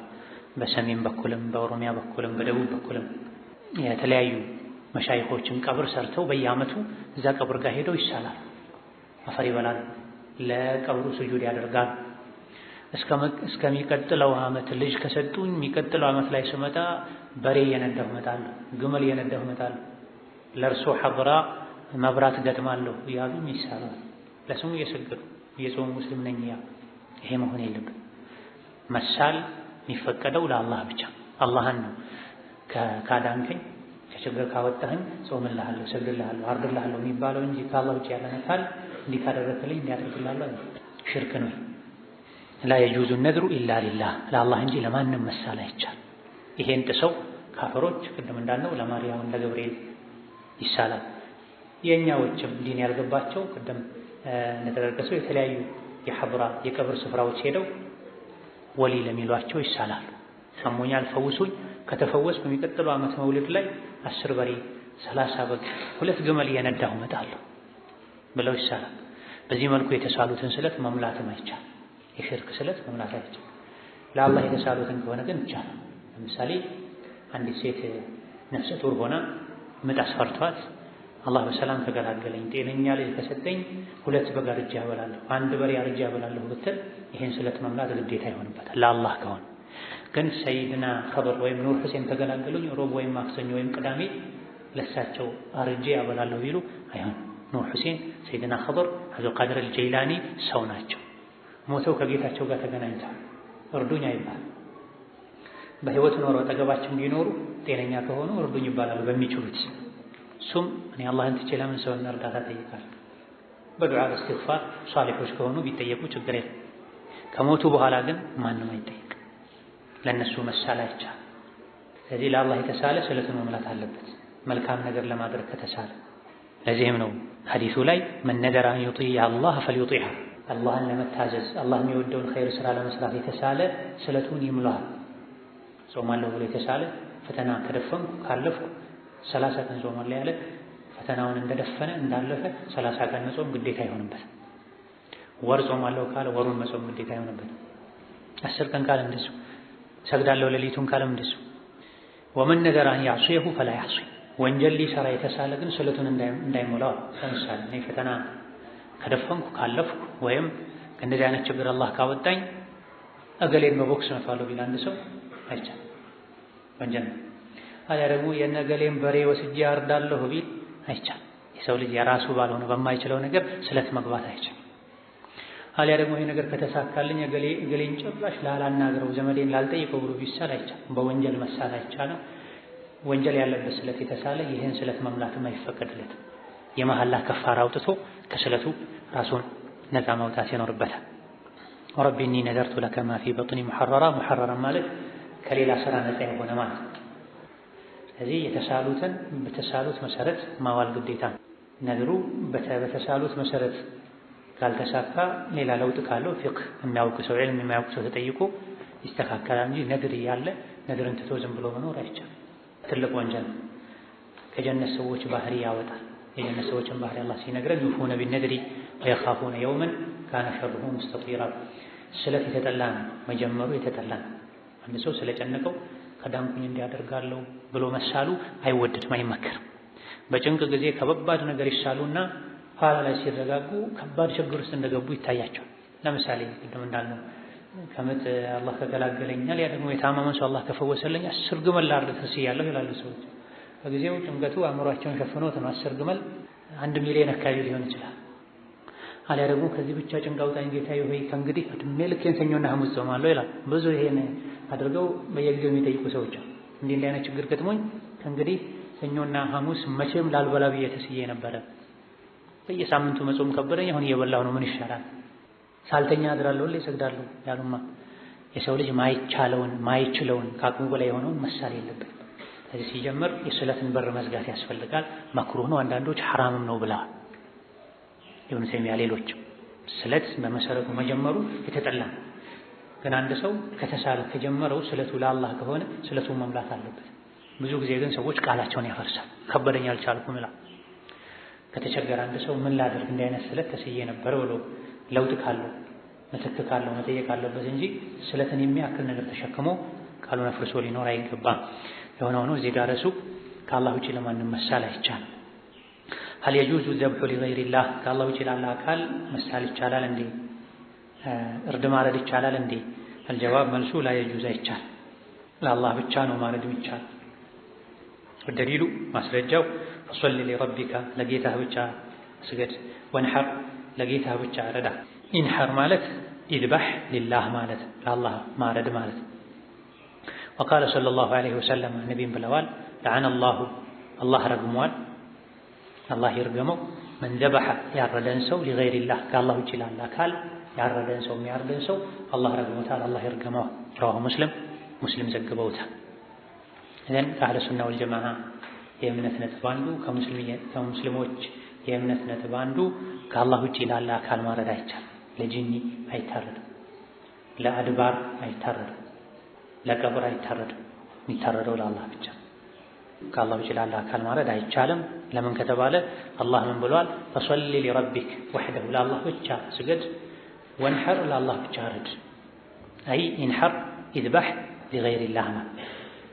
በሰሜን በኩልም በኦሮሚያ በኩልም በደቡብ በኩልም የተለያዩ መሻይኾችን ቀብር ሰርተው በየዓመቱ እዛ ቀብር ጋር ሄደው ይሳላል፣ አፈር ይበላል፣ ለቀብሩ ስጁድ ያደርጋል። እስከሚቀጥለው ዓመት ልጅ ከሰጡኝ የሚቀጥለው ዓመት ላይ ስመጣ በሬ እየነዳሁ እመጣለሁ፣ ግመል እየነዳሁ እመጣለሁ፣ ለእርሶ ሐضራ መብራት ገጥማለሁ እያሉም ይሳላል። ለስሙ እየሰገዱ የጾሙ ሙስሊም ነኝ ያ። ይሄ መሆን የለብን። መሳል የሚፈቀደው ለአላህ ብቻ አላህን ነው። ካዳንከኝ ከችግር ካወጣኸኝ ጾምልሃለሁ፣ ሰግድልሃለሁ፣ አርድልሃለሁ የሚባለው እንጂ ከአላህ ውጭ ያለ አካል እንዲህ ካደረክልኝ እንዲያደርግልሃለሁ ሽርክ ነው። ላ የጁዙ ነድሩ ኢላ ሊላህ ለአላህ እንጂ ለማንም መሳል አይቻል። ይሄን ጥሰው ካፈሮች ቅድም እንዳልነው ለማርያም ለገብርኤል ይሳላል። የእኛዎችም ዲን ያልገባቸው ቅድም እንደተደረገሰው የተለያዩ የሐضራ የቀብር ስፍራዎች ሄደው ወሊ ለሚሏቸው ይሳላሉ። ሰሞኛል ፈውሱኝ፣ ከተፈወስ በሚቀጥለው ዓመት መውሊድ ላይ 10 በሬ 30 በግ 2 ግመል እየነዳሁ እመጣለሁ ብለው ይሳላል። በዚህ መልኩ የተሳሉትን ስለት መሙላትም አይቻል። የሽርክ ስለት መሙላት አይቻል። ለአላህ የተሳሉትን ከሆነ ግን ይቻላል። ለምሳሌ አንዲት ሴት ነፍሰ ጡር ሆና ምጥ አስፈርቷት አላህ በሰላም ከገላገለኝ ጤነኛ ልጅ ከሰጠኝ 2 በግ አርጄ አበላለሁ፣ 1 በሬ አርጄ አበላለሁ ብትል ይሄን ስለት መሙላት ግዴታ ይሆንበታል ለአላህ ከሆነ። ግን ሰይድና ኸድር ወይም ኑር ሁሴን ከገላገሉኝ ሮብ ወይም ማክሰኞ ወይም ቅዳሜ ለሳቸው አርጄ አበላለሁ ቢሉ አይሆን። ኑር ሁሴን፣ ሰይድና ኸድር፣ አብዱል ቃድር አልጀይላኒ ሰው ናቸው። ሞተው ከጌታቸው ጋር ተገናኝተዋል። እርዱኝ አይባል። በህይወት ኖረው አጠገባችን ቢኖሩ ጤነኛ ከሆኑ እርዱኝ ይባላሉ በሚችሉት። እሱም እኔ አላህን ትቼ ለምን ሰውን እርዳታ ጠይቃለሁ? በዱዓ በእስትግፋር ሷሊሖች ከሆኑ ቢጠየቁ ችግር የለም። ከሞቱ በኋላ ግን ማንም አይጠየቅ፣ ለነሱ መሳል አይቻልም። ስለዚህ ለአላህ የተሳለ ስለቱን መሙላት አለበት መልካም ነገር ለማድረግ ከተሳለ። ለዚህም ነው ሐዲሱ ላይ መን ነደረ አን ዩጢዕ አላህ ፈልዩጢዕሁ፣ አላህን ለመታዘዝ አላህ የሚወደውን ኸይር ስራ ለመስራት የተሳለ ስለቱን ይሙላል። ጾማለሁ ብሎ የተሳለ ፈተና ከደፈንኩ ካለፍኩ 30 ቀን ጾማለሁ ያለ ፈተናውን እንደደፈነ እንዳለፈ 30 ቀን መጾም ግዴታ ይሆንበታል። ወር ጾማለሁ ካለ ወሩን መጾም ግዴታ አይሆንበትም። 10 ቀን ካለ እንደሱ፣ ሰግዳለሁ ሌሊቱን ካለም እንደሱ። ወመን ነዘረ አን ያዕሲየሁ ፈላ ያዕሲ፣ ወንጀል ሊሰራ የተሳለ ግን ስለቱን እንዳይሞላው። ለምሳሌ እኔ ፈተና ከደፈንኩ ካለፍኩ ወይም ከእንደዚህ አይነት ችግር አላህ ካወጣኝ እገሌን በቦክስ መታለሁ ቢል አንድ ሰው አይቻልም፣ ወንጀል ነው። አሊያ ደግሞ የነገሌን በሬ ወስጄ አርዳለሁ ቢል አይቻልም። የሰው ልጅ የራሱ ባልሆነ በማይችለው ነገር ስለት መግባት አይቻልም። አሊያ ደግሞ ይሄ ነገር ከተሳካልኝ እገሌን ጭራሽ ላላናግረው ዘመዴን ላልጠይቀው ብሎ ቢሳል አይቻልም። በወንጀል መሳል አይቻልም። ወንጀል ያለበት ስለት የተሳለ ይህን ስለት መምላትም አይፈቀድለትም። የመሐላ ከፋራ አውጥቶ ከስለቱ ራሱን ነፃ ማውጣት ይኖርበታል። ረቢ እኒ ነዘርቱ ለከ ማ ፊ በጥኒ ሙሐረራ፣ ሙሐረራ ማለት ከሌላ ስራ ነፃ የሆነ ማለት ነው። ስለዚህ የተሳሉትን በተሳሉት መሰረት ማዋል ግዴታ ነው። ነድሩ በተሳሉት መሰረት ካልተሳካ ሌላ ለውጥ ካለው ፊቅህ የሚያውቅ ሰው ዒልም የሚያውቅ ሰው ተጠይቆ ይስተካከላል እንጂ ነድር እያለ ነድርን ትቶ ዝም ብሎ መኖር አይቻልም። ትልቅ ወንጀል ከጀነት ሰዎች ባህሪ ያወጣል። የጀነት ሰዎችን ባህሪ አላህ ሲነግረን ዩፉነ ቢነድሪ ወየኻፉነ የውመን ካነ ሸርሁ ሙስተጢራ። ስለት የተጠላ ነው፣ መጀመሩ የተጠላ ነው። አንድ ሰው ስለጨነቀው ከዳንኩኝ እንዲያደርጋለሁ ብሎ መሳሉ አይወደድም፣ አይመከርም። በጭንቅ ጊዜ ከበባድ ነገር ይሳሉና ኋላ ላይ ሲረጋጉ ከባድ ችግር ውስጥ እንደገቡ ይታያቸዋል። ለምሳሌ ቅድም እንዳልነው ከምጥ አላህ ከገላገለኛል፣ ያ ደግሞ የታመመን ሰው አላህ ከፈወሰልኝ 10 ግመል ላርድ ተስያለሁ ይላሉ ሰዎች። በጊዜው ጭንቀቱ አእምሯቸውን ሸፍኖት ነው። 10 ግመል 1 ሚሊዮን አካባቢ ሊሆን ይችላል። አሊያ ደግሞ ከዚህ ብቻ ጭንቅ አውጣኝ ጌታዬ ሆይ ከእንግዲህ እድሜ ልኬን ሰኞና ሐሙስ ጾማለሁ ይላል። ብዙ ይሄን አድርገው በየጊዜው የሚጠይቁ ሰዎች እንዲህ አይነት ችግር ገጥሞኝ ከእንግዲህ ሰኞና ሐሙስ መቼም ላልበላ ብዬ ተስዬ ነበረ፣ በየሳምንቱ መጾም ከበደኝ፣ አሁን እየበላሁ ነው፣ ምን ይሻላል? ሳልተኛ አድራለሁ ላይ እሰግዳለሁ ያሉማ። የሰው ልጅ ማይቻለውን ማይችለውን ከአቅሙ በላይ የሆነውን መሳል የለበትም። ስለዚህ ሲጀምር የስለትን በር መዝጋት ያስፈልጋል። መክሩህ ነው፣ አንዳንዶች ሐራምም ነው ብለዋል ኢብኑ ተይሚያ ሌሎችም። ስለት በመሰረቱ መጀመሩ የተጠላ ነው። ግን አንድ ሰው ከተሳለ ከጀመረው ስለቱ ለአላህ ከሆነ ስለቱን መምላት አለበት። ብዙ ጊዜ ግን ሰዎች ቃላቸውን ያፈርሳል። ከበደኝ አልቻልኩም ይላል። ከተቸገረ አንድ ሰው ምን ላድርግ እንዲህ አይነት ስለት ተስዬ ነበር ብሎ ለውጥ ካለው ምትክ ካለው መጠየቅ አለበት እንጂ ስለትን የሚያክል ነገር ተሸክሞ ቃሉን አፍርሶ ሊኖር አይገባም። የሆነ ሆኖ እዚህ ጋር እሱ ከአላህ ውጪ ለማንም መሳል አይቻልም። هل يجوز الذبح لغير الله ከአላህ ውጪ ላለ አካል መሳል ይቻላል እንዴ? እርድ ማረድ ይቻላል እንዴ? الجواب መልሱ لا يجوز አይቻል። ለአላህ ብቻ ነው ማረድ የሚቻል። والدليل ማስረጃው فصل لربك ለጌታህ ብቻ ስገድ፣ ወንሐር ለጌታህ ብቻ ረዳ። ኢንሐር ማለት ኢዝባህ ሊላህ ማለት ለአላህ ማረድ ማለት። وقال صلى الله عليه وسلم ነቢይም ብለዋል لعن الله አላህ ረግሟል፣ አላህ ይርገመው من ذبح ያረደን ሰው لغير الله ከአላህ ውጪ ላለ አካል ያረደን ሰው የሚያርደን ሰው አላህ ረግሞታል፣ አላህ ይርገመው። رواه ሙስሊም ዘግበውታል። እዘን ከአህለ ሱና ወልጀማዓ የእምነት ነጥብ አንዱ ከሙስሊሞች የእምነት ነጥብ አንዱ ከአላህ ውጪ ላለ አካል ማረድ አይቻልም። ለጂኒ አይታረድም፣ ለአድባር አይታረድም፣ ለቀብር አይታረድም። የሚታረደው ለአላህ ብቻ። ከአላህ ውጪ ላለ አካል ማረድ አይቻልም። ለምን ከተባለ አላህ ምን ብሏል? ፈሰሊ ሊረቢክ ወሕደሁ ለአላህ ብቻ ስገድ፣ ወንሐር ለአላህ ብቻ ረድ። አይ ኢንሐር ኢዝባህ ሊገይሪላህ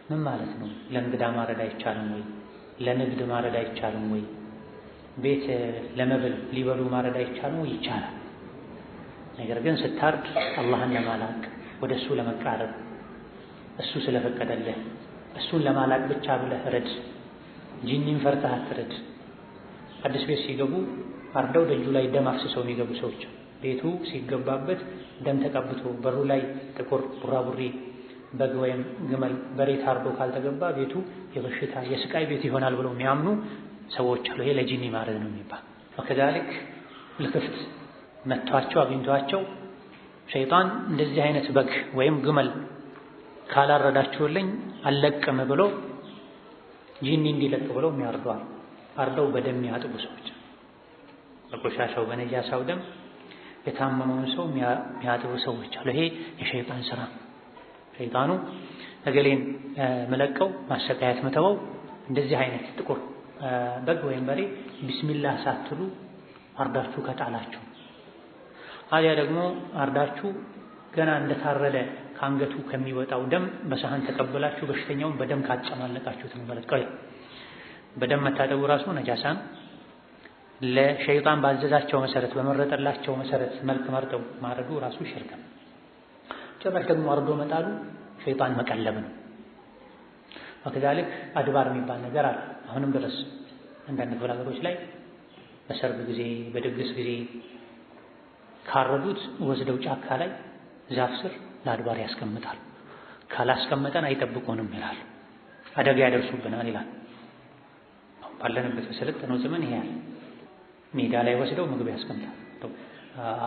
ምን ማለት ነው? ለእንግዳ ማረድ አይቻልም ወይ? ለንግድ ማረድ አይቻልም ወይ? ቤት ለመብል ሊበሉ ማረድ አይቻልም ወይ? ይቻላል። ነገር ግን ስታርድ አላህን ለማላቅ ወደ እሱ ለመቃረብ እሱ ስለፈቀደልህ እሱን ለማላቅ ብቻ ብለህ ረድ። ጂኒን ፈርተህ አትረድ። አዲስ ቤት ሲገቡ አርደው ደጁ ላይ ደም አፍስሰው የሚገቡ ሰዎች፣ ቤቱ ሲገባበት ደም ተቀብቶ በሩ ላይ ጥቁር ቡራቡሪ በግ ወይም ግመል በሬ ታርዶ ካልተገባ ቤቱ የበሽታ የስቃይ ቤት ይሆናል ብለው የሚያምኑ ሰዎች አሉ። ይሄ ለጂኒ ማረድ ነው የሚባል። ወከዛልክ ልክፍት መቷቸው አግኝቷቸው ሸይጣን እንደዚህ አይነት በግ ወይም ግመል ካላረዳችሁልኝ አልለቅም ብሎ ጂኒ እንዲለቅ ብለው የሚያርዷል። አርደው በደም የሚያጥቡ ሰዎች፣ በቆሻሻው በነጃሳው ደም የታመመውን ሰው የሚያጥቡ ሰዎች አሉ። ይሄ የሸይጣን ስራ። ሸይጣኑ እገሌን መለቀው ማሰቃየት መተወው እንደዚህ አይነት ጥቁር በግ ወይም በሬ ቢስሚላህ ሳትሉ አርዳችሁ ከጣላችሁ አሊያ ደግሞ አርዳችሁ ገና እንደታረደ ከአንገቱ ከሚወጣው ደም በሳህን ተቀበላችሁ በሽተኛውን በደም ካጨማለቃችሁት ነው ማለት ነው። በደም መታጠቡ ራሱ ነጃሳን ለሸይጣን ባዘዛቸው መሰረት በመረጠላቸው መሰረት መልክ መርጠው ማረዱ ራሱ ሽርክ ነው። ጭራሽ ደግሞ አርዶ መጣሉ ሸይጣን መቀለብ ነው። ወከዛልክ አድባር የሚባል ነገር አለ። አሁንም ድረስ አንዳንድ ክፍለ ሀገሮች ላይ በሰርግ ጊዜ በድግስ ጊዜ ካረዱት ወስደው ጫካ ላይ ዛፍ ስር ለአድባር ያስቀምጣል። ካላስቀመጠን አይጠብቁንም ይላል፣ አደጋ ያደርሱብናል ይላል። ባለንበት በሰለጠነው ዘመን ይሄ ያለ ሜዳ ላይ ወስደው ምግብ ያስቀምጣል።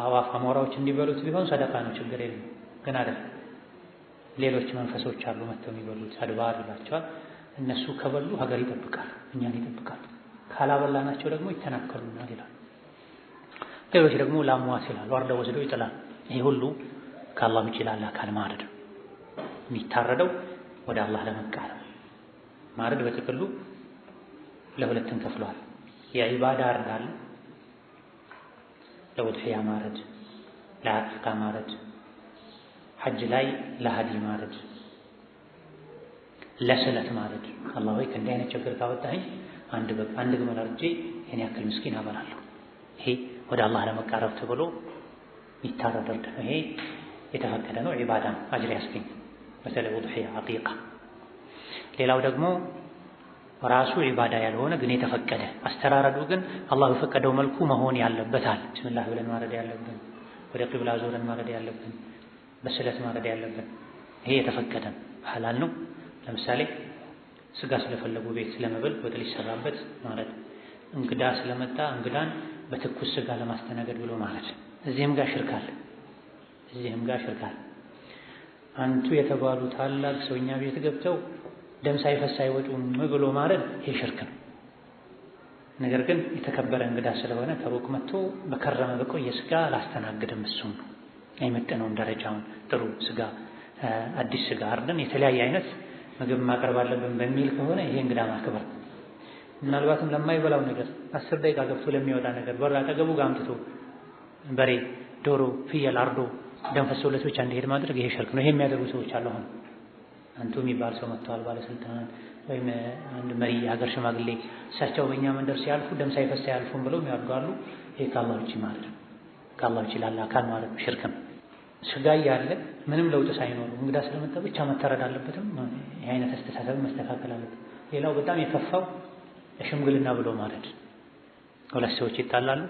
አዋፍ አሞራዎች እንዲበሉት ቢሆን ሰደቃ ነው፣ ችግር የለም። ግን አይደል ሌሎች መንፈሶች አሉ መተው የሚበሉት አድባር ይላቸዋል። እነሱ ከበሉ ሀገር ይጠብቃል፣ እኛን ይጠብቃል። ካላበላናቸው ደግሞ ይተናከሉናል ይላል። ሌሎች ደግሞ ላሟት ይላሉ፣ አርደው ወስደው ይጥላል። ይሄ ሁሉ ከአላህ ውጭ ላለ አካል ማረድ ነው። የሚታረደው ወደ አላህ ለመቃረብ ማረድ በጥቅሉ ለሁለት እንከፍለዋል። የዒባዳ እርድ አለ፣ ለውድሕያ ማረድ፣ ለአቂቃ ማረድ፣ ሐጅ ላይ ለሀዲ ማረድ፣ ለስለት ማረድ። አላህ ሆይ ከእንዲህ አይነት ችግር ካወጣኸኝ አንድ ግመል አርጄ ይሄን ያክል ምስኪን አበላለሁ። ይሄ ወደ አላህ ለመቃረብ ተብሎ የሚታረድ እርድ ነው። ይሄ የተፈቀደ ነው፣ ዒባዳ ነው፣ አጅር ያስገኝ። በተለይ ውድሕያ፣ አቂቃ። ሌላው ደግሞ ራሱ ዒባዳ ያልሆነ ግን የተፈቀደ አስተራረዱ ግን አላህ በፈቀደው መልኩ መሆን ያለበታል። ቢስሚላህ ብለን ማረድ ያለብን፣ ወደ ቂብላ ዞረን ማረድ ያለብን፣ በስለት ማረድ ያለብን። ይሄ የተፈቀደ ሐላል ነው። ለምሳሌ ስጋ ስለፈለጉ ቤት ለመብል ወጥ ሊሰራበት ማረድ፣ እንግዳ ስለመጣ እንግዳን በትኩስ ስጋ ለማስተናገድ ብሎ ማረድ። እዚህም ጋር ሽርካል፣ እዚህም ጋር ሽርካል። አንቱ የተባሉ ታላቅ ሰው እኛ ቤት ገብተው ደም ሳይፈስ አይወጡም ብሎ ማረድ ይሄ ሽርክ ነው። ነገር ግን የተከበረ እንግዳ ስለሆነ ከሩቅ መጥቶ በከረመ በቆየ ስጋ አላስተናግድም፣ እሱም ነው አይመጥነውም ደረጃውን። ጥሩ ስጋ፣ አዲስ ስጋ አርደን የተለያየ አይነት ምግብ ማቅረብ አለብን በሚል ከሆነ ይሄ እንግዳ ማክበር። ምናልባትም ለማይበላው ነገር 10 ደቂቃ ገብቶ ለሚወጣ ነገር በር አጠገቡ ጋር አምጥቶ በሬ፣ ዶሮ፣ ፍየል አርዶ ደም ፈሶለት ብቻ እንዲሄድ ማድረግ ይሄ ሽርክ ነው። ይሄ የሚያደርጉ ሰዎች አሉ። አሁን አንቱ የሚባል ሰው መጥተዋል፣ ባለስልጣን ወይም አንድ መሪ፣ የሀገር ሽማግሌ፣ እሳቸው በእኛ መንደር ሲያልፉ ደም ሳይፈስ አያልፉም ብለው ያርጋሉ። ይሄ ከአላህ ውጪ ማለት ነው፣ ከአላህ ውጪ ላለ አካል ማለት ነው፣ ሽርክ ነው። ስጋ እያለ ምንም ለውጥ ሳይኖር እንግዳ ስለመጣ ብቻ መታረድ አለበትም። ይሄ አይነት አስተሳሰብ መስተካከል አለበት። ሌላው በጣም የከፋው ሽምግልና ብሎ ማለት ሁለት ሰዎች ይጣላሉ፣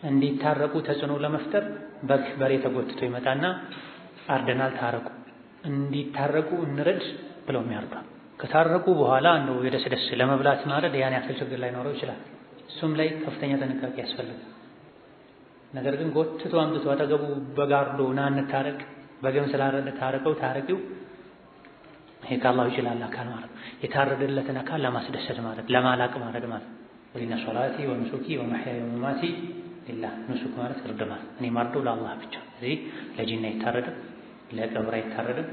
እንዲታረቁ ተጽዕኖ ለመፍጠር በግ በሬ ተጎትቶ ይመጣና አርደናል ታረቁ፣ እንዲታረቁ እንረድ ብለው የሚያርዱ። ከታረቁ በኋላ እንደው የደስ ለመብላት ማረድ ያን ያክል ችግር ላይኖረው ይችላል። እሱም ላይ ከፍተኛ ጥንቃቄ ያስፈልጋል። ነገር ግን ጎትቶ አምጥቶ አጠገቡ በጋርዶ ና እንታረቅ፣ በግም ስላረደ ታረቀው ታረቂው፣ ይሄ ከአላህ ውጭ ላለ አካል ማለት የታረደለትን አካል ለማስደሰት ማለት ለማላቅ ማለት ማለት ወሊና ሶላቲ ወኑሱኪ ወመሕያየ ወመማቲ ሊላህ። ኑሱክ ማለት እርድ ማለት እኔ ማርደው ለአላህ ብቻ። እዚህ ለጂና አይታረድም፣ ለቀብር አይታረድም፣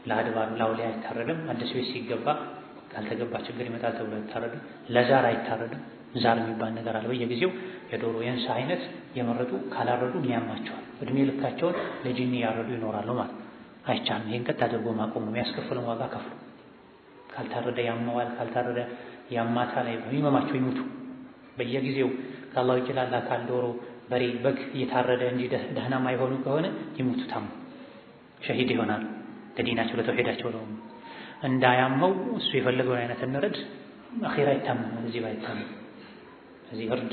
ለአድባር ለአውሊያ አይታረድም። አዲስ ቤት ሲገባ ካልተገባ ችግር ይመጣል ተብሎ አይታረድም። ለዛር አይታረድም። ዛር የሚባል ነገር አለ። በየጊዜው የዶሮ የእንስሳ አይነት የመረጡ ካላረዱ ያማቸዋል። እድሜ ልካቸውን ለጂኒ ያረዱ ይኖራሉ ማለት አይቻልም። ይሄን ቀጥ አድርጎ ማቆም ነው። የሚያስከፍለውን ዋጋ ከፍሉ። ካልታረደ ያመዋል፣ ካልታረደ ያማታል። የሚመማቸው ይሙቱ። በየጊዜው ከአላህ ውጭ ላለ አካል ዶሮ፣ በሬ፣ በግ እየታረደ እንጂ ደህና ማይሆኑ ከሆነ ይሙቱ፣ ታሙ፣ ሸሂድ ይሆናል። ለዲናቸው ለተውሂዳቸው ነው። እንዳያመው እሱ የፈለገውን አይነት እንረድ። አኺራ ይታመም፣ እዚህ ባይታመም እዚህ እርድ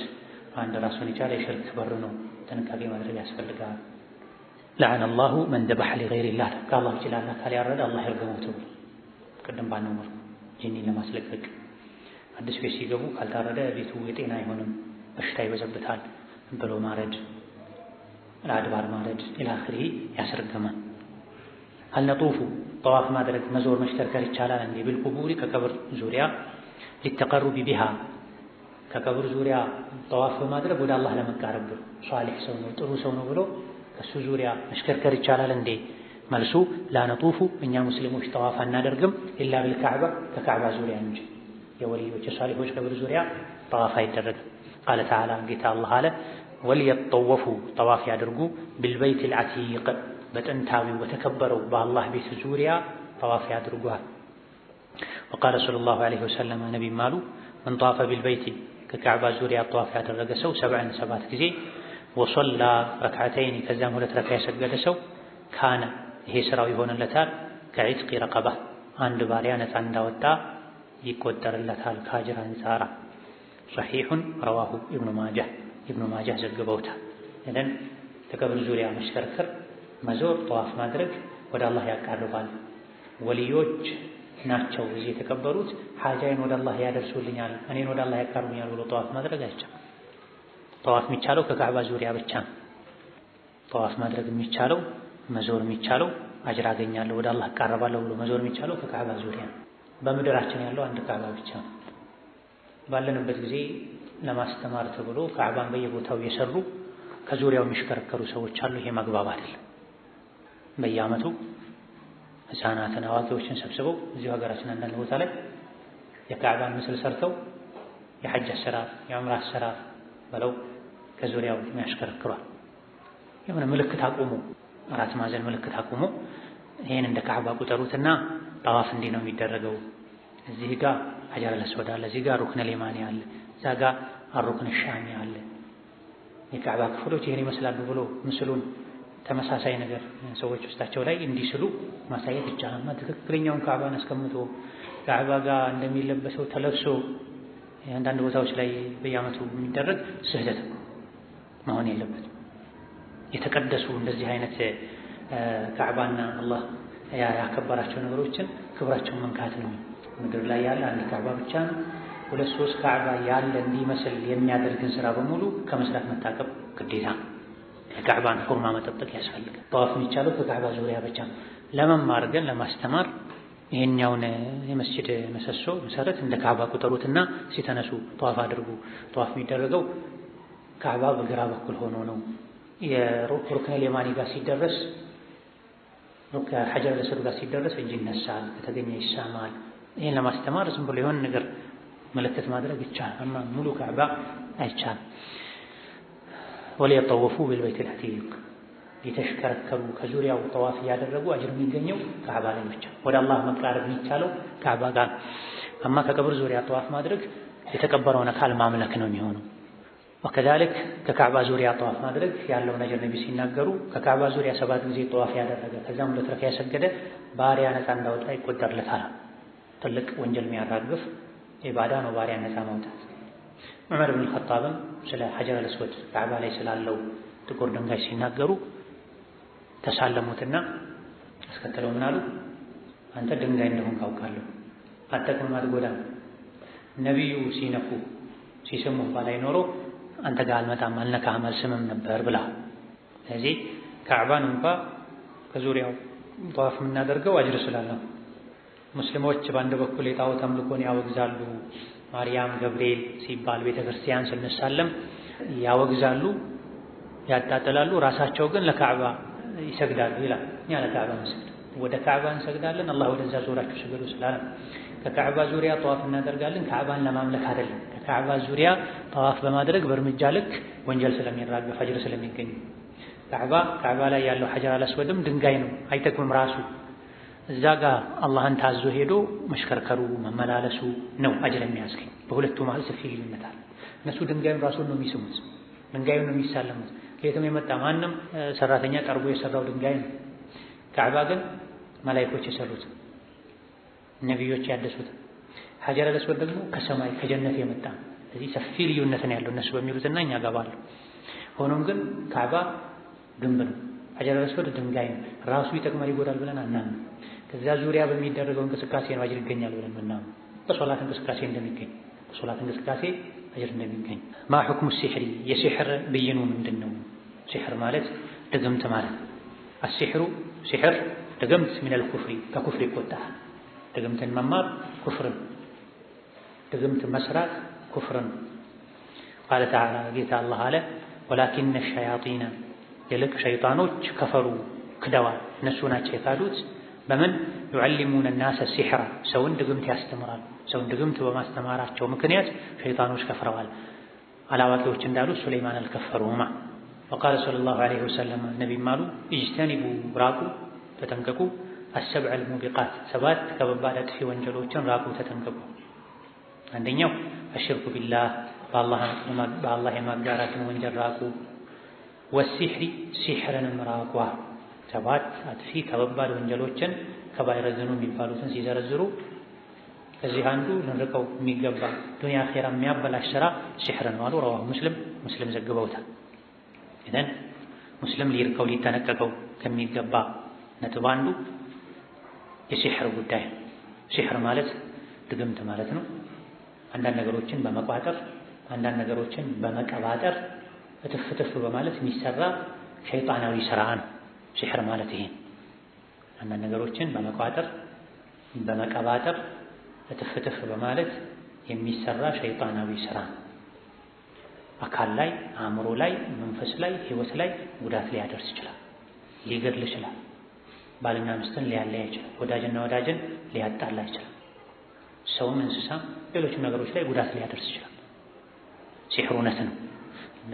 አንድ ራሱን የቻለ የሽርክ በር ነው። ጥንቃቄ ማድረግ ያስፈልጋል። ለዐነ አላሁ መን ደበሐ ሊገይሪላህ፣ ከአላህ ውጭ ላለ አካል ያረደ አላህ ይርገመው ተብሎ ቅድም ባልነው መልኩ ጂኒን ለማስለቀቅ አዲስ ቤት ሲገቡ ካልታረደ ቤቱ የጤና አይሆንም፣ በሽታ ይበዘብታል ብሎ ማረድ፣ ለአድባር ማረድ ኢላ አኺሪህ ያስረገማል። አልነጡፉ ጠዋፍ ማድረግ መዞር መሽከርከር ይቻላል እንዴ? ቢልቁቡሪ ከቀብር ዙሪያ ሊተቀሩቢ ቢሃ ከቀብር ዙሪያ ጠዋፍ በማድረግ ወደ አላህ ለመቃረብ ብሎ ሷሊህ ሰው ነው ጥሩ ሰው ነው ብሎ ከሱ ዙሪያ መሽከርከር ይቻላል እንዴ? መልሱ ላነጡፉ እኛ ሙስሊሞች ጠዋፍ አናደርግም ኢላ ቢልካዕባ ከካዕባ ዙሪያ እንጂ የወልዮች የሷሊሆች ቀብር ዙሪያ ጠዋፍ አይደረግም። ቃለ ተዓላ ጌታ አላህ አለ ወልየጠወፉ ጠዋፍ ያድርጉ ቢልበይት አልዓቲቅ በጥንታዊው በተከበረው በአላህ ቤት ዙሪያ ጠዋፍ ያድርጓል። ወቃለ ሰለላሁ ዐለይሂ ወሰለም ነቢይም አሉ መን ጧፈ ቢልበይቲ ከካዕባ ዙሪያ ጠዋፍ ያደረገ ሰው 7 ጊዜ ወሰላ ረክዓተይን ከዚያም 2 ረክዓ የሰገደ ሰው ካነ ይሄ ስራው ይሆንለታል ከዒትቂ ረቀባ አንድ ባሪያ ነፃ እንዳወጣ ይቆጠርለታል ከአጅር አንፃር። ሰሒሑን ረዋሁ ኢብኑ ማጃህ ዘግበውታል። እነን ከቀብር ዙሪያ መሽከርከር፣ መዞር፣ ጠዋፍ ማድረግ ወደ አላህ ያቃርባል። ወልዮች ናቸው እዚህ የተቀበሩት ሓጃዬን ወደ አላህ ያደርሱልኛል፣ እኔን ወደ አላህ ያቃርቡኛል ብሎ ጠዋፍ ማድረግ አይቻልም። ጠዋፍ የሚቻለው ከካዕባ ዙሪያ ብቻ ነው። ጠዋፍ ማድረግ የሚቻለው መዞር የሚቻለው አጅር አገኛለሁ ወደ አላህ እቃረባለሁ ብሎ መዞር የሚቻለው ከካዕባ ዙሪያ ነው። በምድራችን ያለው አንድ ካዕባ ብቻ ነው። ባለንበት ጊዜ ለማስተማር ተብሎ ካዕባን በየቦታው እየሰሩ ከዙሪያው የሚሽከረከሩ ሰዎች አሉ። ይሄ ማግባብ አይደለም። በየዓመቱ ሕፃናትን አዋቂዎችን ሰብስበው እዚሁ ሀገራችን አንዳንድ ቦታ ላይ የካዕባን ምስል ሰርተው የሐጅ አሰራር የዑምራ አሰራር ብለው ከዙሪያው የሚያሽከረክሯል። የሆነ ምልክት አቁሙ፣ 4 ማዕዘን ምልክት አቁሙ፣ ይሄን እንደ ካዕባ ቁጠሩትና ጠዋፍ እንዲህ ነው የሚደረገው፣ እዚህ ጋር ሐጀረል አስወድ አለ፣ እዚህ ጋር ሩክነል የማኒ አለ፣ እዛ ጋር አሩክን ሻሚ አለ፣ የካዕባ ክፍሎች ይሄን ይመስላሉ ብሎ ምስሉን ተመሳሳይ ነገር ሰዎች ውስጣቸው ላይ እንዲስሉ ማሳየት ይቻላል። ትክክለኛውን ካዕባን አስቀምጦ ካዕባ ጋር እንደሚለበሰው ተለብሶ አንዳንድ ቦታዎች ላይ በየዓመቱ የሚደረግ ስህተት መሆን የለበትም። የተቀደሱ እንደዚህ አይነት ካዕባና አላህ ያከበራቸው ነገሮችን ክብራቸውን መንካት ነው። ምድር ላይ ያለ አንድ ካዕባ ብቻ ነው። 2-3 ካዕባ ያለ እንዲመስል የሚያደርግን ስራ በሙሉ ከመስራት መታቀብ ግዴታ ነው። የካዕባን ሑርማ መጠበቅ ያስፈልጋል። ጠዋፍ የሚቻለው ከካዕባ ዙሪያ ብቻ ነው። ለመማር ግን ለማስተማር ይሄኛውን የመስጂድ መሰሶ መሰረት እንደ ካዕባ ቁጠሩትና ሲተነሱ ጠዋፍ አድርጉ። ጠዋፍ የሚደረገው ካዕባ በግራ በኩል ሆኖ ነው። የሩክነል የማኒ ጋር ሲደረስ ሐጀረል አስወድ ጋር ሲደረስ እጅ ይነሳል፣ ከተገኘ ይሳማል። ይሄን ለማስተማር ዝም ብሎ የሆነ ነገር ምልክት ማድረግ ይቻላል፣ አማ ሙሉ ካዕባ አይቻልም። ወሊየጠወፉ ቢልበይት አልዓቲቅ የተሽከረከሩ ከዙሪያው ጠዋፍ እያደረጉ አጅር የሚገኘው ካዕባ ላይ ብቻ። ወደ አላህ መቃረብ የሚቻለው ካዕባ ጋር። አማ ከቀብር ዙሪያ ጠዋፍ ማድረግ የተቀበረውን አካል ማምለክ ነው የሚሆነው። ወከዛልክ ከካዕባ ዙሪያ ጠዋፍ ማድረግ ያለውን አጅር ነቢ ሲናገሩ ከካዕባ ዙሪያ 7 ጊዜ ጠዋፍ ያደረገ ከዛም 2 ረክዓ ያሰገደ ባሪያ ነፃ እንዳወጣ ይቆጠርለታል። ትልቅ ወንጀል የሚያራግፍ ኢባዳ ነው ባሪያ ነፃ ማውጣት። ዑመር ብን ኸጣብም ስለ ሐጀረል አስወድ ካዕባ ላይ ስላለው ጥቁር ድንጋይ ሲናገሩ ተሳለሙትና አስከተለው ምን አሉ? አንተ ድንጋይ እንደሆን ካውቃለሁ፣ አትጠቅምም፣ አትጎዳም። ነቢዩ ሲነኩ ሲስሙ ባላይ ኖሮ አንተ ጋር አልመጣም፣ አልነካህም፣ አልስምም ነበር ብላ። ስለዚህ ካዕባን እንኳ ከዙሪያው ጠዋፍ የምናደርገው አጅር ስላለው። ሙስሊሞች በአንድ በኩል የጣዖት አምልኮን ያወግዛሉ፣ ማርያም ገብርኤል ሲባል ቤተ ክርስቲያን ስንሳለም ያወግዛሉ፣ ያጣጥላሉ። ራሳቸው ግን ለካዕባ ይሰግዳሉ ይላል። እኛ ለካዕባ እንሰግድ፣ ወደ ካዕባ እንሰግዳለን፣ አላህ ወደዛ ዞራችሁ ስገዱ ስላለ ከካዕባ ዙሪያ ጠዋፍ እናደርጋለን። ካዕባን ለማምለክ አይደለም። ከካዕባ ዙሪያ ጠዋፍ በማድረግ በእርምጃ ልክ ወንጀል ስለሚራገፍ አጅር ስለሚገኝ ካዕባ ላይ ያለው ሐጀረል አስወድም ድንጋይ ነው፣ አይጠቅምም ራሱ። እዛ ጋር አላህን ታዞ ሄዶ መሽከርከሩ መመላለሱ ነው አጅር የሚያስገኝ። በሁለቱ መሀል ሰፊ ልዩነት አለ። እነሱ ድንጋዩን ራሱን ነው የሚስሙት፣ ድንጋዩን ነው የሚሳለሙት። ከየትም የመጣ ማንም ሰራተኛ ጠርቦ የሰራው ድንጋይ ነው። ካዕባ ግን መላኢኮች የሰሩት ነቢዮች ያደሱት። ሐጀረል አስወድ ደግሞ ከሰማይ ከጀነት የመጣ። ስለዚህ ሰፊ ልዩነት ነው ያለው እነሱ በሚሉትና እኛ ጋር ባለው። ሆኖም ግን ካዕባ ግንብ ነው፣ ሐጀረል አስወድ ድንጋይ ነው። ራሱ ይጠቅማል ይጎዳል ብለን አናምንም። ከዛ ዙሪያ በሚደረገው እንቅስቃሴ ነው አጅር ይገኛል ብለን ምናምን። በሶላት እንቅስቃሴ እንደሚገኝ በሶላት እንቅስቃሴ አጅር እንደሚገኝ። ማ ሁክሙ ሲሕሪ የሲሕር ብይኑ ምንድን ነው? ሲሕር ማለት ድግምት ማለት። አሲሕሩ ሲሕር ድግምት ሚነል ኩፍሪ ከኩፍር ይቆጠራል። ድግምትን መማር ኩፍርን፣ ድግምት መስራት ኩፍርን። ቃለ ተዓላ ጌታ አላህ አለ ወላኪነ ሸያጢነ ይልቅ ሸይጣኖች ከፈሩ ክደዋል፣ እነሱ ናቸው የካዱት። በምን ዩዓሊሙነ ናሰ ሲሕራ ሰውን ድግምት ያስተምራሉ። ሰውን ድግምት በማስተማራቸው ምክንያት ሸይጣኖች ከፍረዋል። አላዋቂዎች እንዳሉ ሱለይማን አልከፈሩማ። ወቃለ ሰለላሁ ዐለይሂ ወሰለም ነቢይም አሉ ኢጅተኒቡ ራቁ ተጠንቀቁ አሰብዐል ሙቢቃት ሰባት ከባባድ አጥፊ ወንጀሎችን ራቁ ተጠንቀቁ። አንደኛው አሽርኩ ቢላህ በአላህ የማጋራትን ወንጀል ራቁ። ወሲሕሪ ሲሕርንም ራቁ። ሰባት አጥፊ ከባባድ ወንጀሎችን ከባኢረ ዝኑብ የሚባሉትን ሲዘረዝሩ ከዚህ አንዱ ልንርቀው የሚገባ ዱንያ አኼራ የሚያበላሽ ስራ ሲሕር ነው አሉ። ረዋሁ ሙስሊም ዘግበውታል። ኢዘን ሙስሊም ሊርቀው ሊጠነቀቀው ከሚገባ ነጥብ አንዱ የሲሕር ጉዳይ። ሲሕር ማለት ድግምት ማለት ነው። አንዳንድ ነገሮችን በመቋጠር አንዳንድ ነገሮችን በመቀባጠር እትፍ በማለት የሚሰራ ሸይጣናዊ ስራ ነው ሲሕር ማለት ይሄ። አንዳንድ ነገሮችን በመቋጠር በመቀባጠር እትፍ በማለት የሚሰራ ሸይጣናዊ ስራ አካል ላይ፣ አእምሮ ላይ፣ መንፈስ ላይ፣ ህይወት ላይ ጉዳት ሊያደርስ ይችላል። ሊገድል ይችላል። ባልና ሚስትን ሊያለያ ይችላል። ወዳጅና ወዳጅን ሊያጣላ ይችላል። ሰውም እንስሳም ሌሎችም ነገሮች ላይ ጉዳት ሊያደርስ ይችላል። ሲሕር እውነት ነው፣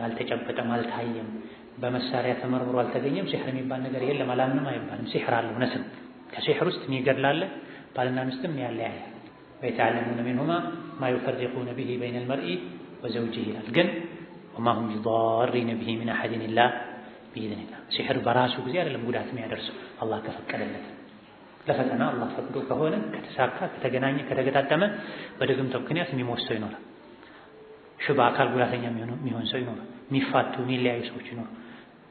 አልተጨበጠም፣ አልታየም፣ በመሳሪያ ተመርምሮ አልተገኘም። ሲሕር የሚባል ነገር የለም አላምንም አይባልም። ሲሕር አለ፣ እውነት ነው። ከሲሕር ውስጥ የሚገድል አለ፣ ባልና ሚስትን ያለያያል። ወየተዓለሙነ ሚንሁማ ማ ዩፈሪቁነ ቢሂ በይነል መርኢ ወዘውጂሂ ይላል። ግን ወማ ሁም ቢዳሪነ ቢሂ ሚን አሐድን ኢላ ቢኢዝኒላህ። ሲሕር በራሱ ጊዜ አይደለም ጉዳት የሚያደርሰው አላህ ከፈቀደለት። ለፈተና አላህ ፈቅዶ ከሆነ ከተሳካ፣ ከተገናኘ፣ ከተገጣጠመ በድግምት ምክንያት የሚሞት ሰው ይኖራል። ሽባ አካል ጉዳተኛ የሚሆን ሰው ይኖራል። የሚፋቱ የሚለያዩ ሰዎች ይኖራል።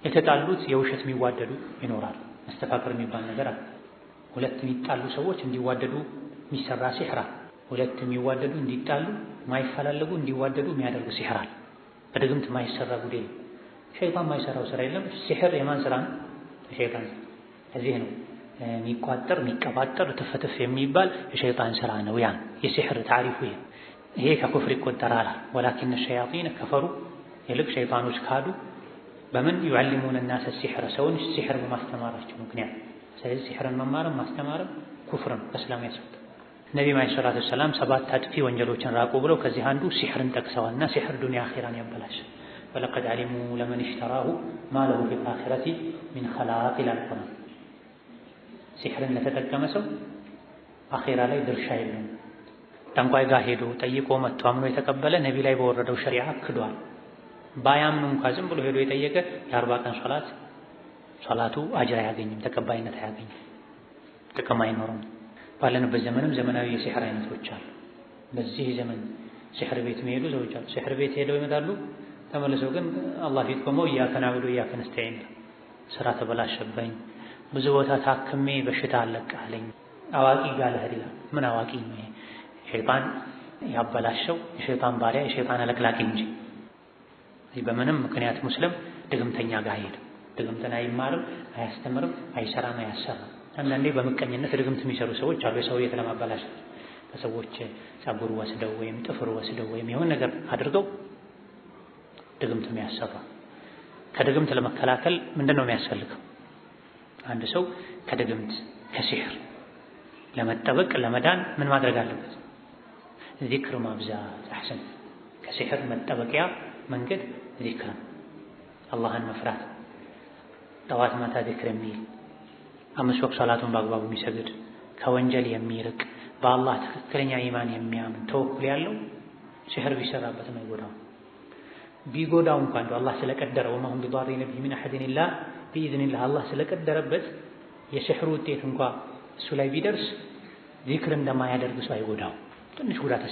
የተጣሉት የውሸት የሚዋደዱ ይኖራል። መስተፋቅር የሚባል ነገር አለ። ሁለት የሚጣሉ ሰዎች እንዲዋደዱ የሚሰራ ሲሕር አለ። ሁለት የሚዋደዱ እንዲጣሉ ማይፈላለጉ እንዲዋደዱ የሚያደርግ ሲሕር አለ። በድግምት ማይሰራ ጉዳይ ነው። ሸይጣን ማይሰራው ስራ የለም። ሲሕር የማን ስራ ነው? የሸይጣን። እዚህ ነው የሚቋጠር የሚቀባጠር ትፍትፍ የሚባል የሸይጣን ስራ ነው። ያን የሲሕር ታሪፉ ይሄ ከኩፍር ይቆጠራል። ወላኪን ሸያጢን ከፈሩ ይልቅ ሸይጣኖች ካዱ። በምን ዩዓሊሙነ ናሰ ሲሕር ሰውን ሲሕር በማስተማራቸው ምክንያት። ስለዚህ ሲሕርን መማርም ማስተማርም ኩፍርን ከእስላም ያስወጣል። ነቢ ዓለይሂ ሰላቱ ወሰላም ሰባት አጥፊ ወንጀሎችን ራቁ ብለው ከዚህ አንዱ ሲሕርን ጠቅሰዋልና ሲሕር ዱንያ አኺራን ያበላሻል። ወለቀድ ዓሊሙ ለመን ኢሽተራሁ ማ ለሁ ፊል አኺረቲ ሚን ኸላቅ ይላል ቁርአን። ሲሕርን ለተጠቀመ ሰው አኺራ ላይ ድርሻ የለውም። ጠንቋይ ጋር ሄዶ ጠይቆ መጥቶ አምኖ የተቀበለ ነቢ ላይ በወረደው ሸሪዓ ክዷል። ባያምኑ እንኳ ዝም ብሎ ሄዶ የጠየቀ የ40 ቀን ሶላቱ አጅር አያገኝም፣ ተቀባይነት አያገኝም፣ ጥቅም አይኖርም። ባለንበት ዘመንም ዘመናዊ የሲሕር አይነቶች አሉ። በዚህ ዘመን ሲሕር ቤት የሚሄዱ ሰዎች አሉ። ሲሕር ቤት ሄደው ይመጣሉ። ተመልሰው ግን አላህ ፊት ቆመው ኢያከ ነዕቡዱ ወኢያከ ነስተዒን፣ ስራ ተበላሸብኝ፣ ብዙ ቦታ ታክሜ በሽታ አለቃለኝ፣ አዋቂ ጋር ልሄድ ይላል። ምን አዋቂ ነው ይሄ? ሸይጣን ያበላሸው የሸይጣን ባሪያ የሸይጣን አለቅላቂ እንጂ። በምንም ምክንያት ሙስሊም ድግምተኛ ጋር አይሄድም። ድግምትን አይማርም፣ አያስተምርም፣ አይሰራም፣ አያሰራም። አንዳንዴ በምቀኝነት ድግምት የሚሰሩ ሰዎች አሉ። የሰውየት ለማበላሸት ከሰዎች ፀጉር ወስደው ወይም ጥፍር ወስደው ወይም የሆነ ነገር አድርገው ድግምት የሚያሰራ። ከድግምት ለመከላከል ምንድን ነው የሚያስፈልገው? አንድ ሰው ከድግምት ከሲሕር ለመጠበቅ ለመዳን ምን ማድረግ አለበት? ዚክር ማብዛት። አሕሰን። ከሲሕር መጠበቂያ መንገድ ዚክር፣ አላህን መፍራት፣ ጠዋት ማታ ዚክር የሚል 5 ወቅት ሰላቱን በአግባቡ የሚሰግድ ከወንጀል የሚርቅ በአላህ ትክክለኛ ኢማን የሚያምን ተወኩል ያለው ሲሕር ቢሰራበት ነው ይጎዳው። ቢጎዳው እንኳን አላህ ስለቀደረው ወማ ሁም ቢዳሪነ ቢሂ ሚን አሐድን ኢላ ቢኢዝኒላህ አላህ ስለቀደረበት የሲሕሩ ውጤት እንኳን እሱ ላይ ቢደርስ ዚክር እንደማያደርግ ሰው አይጎዳው። ትንሽ ጉዳት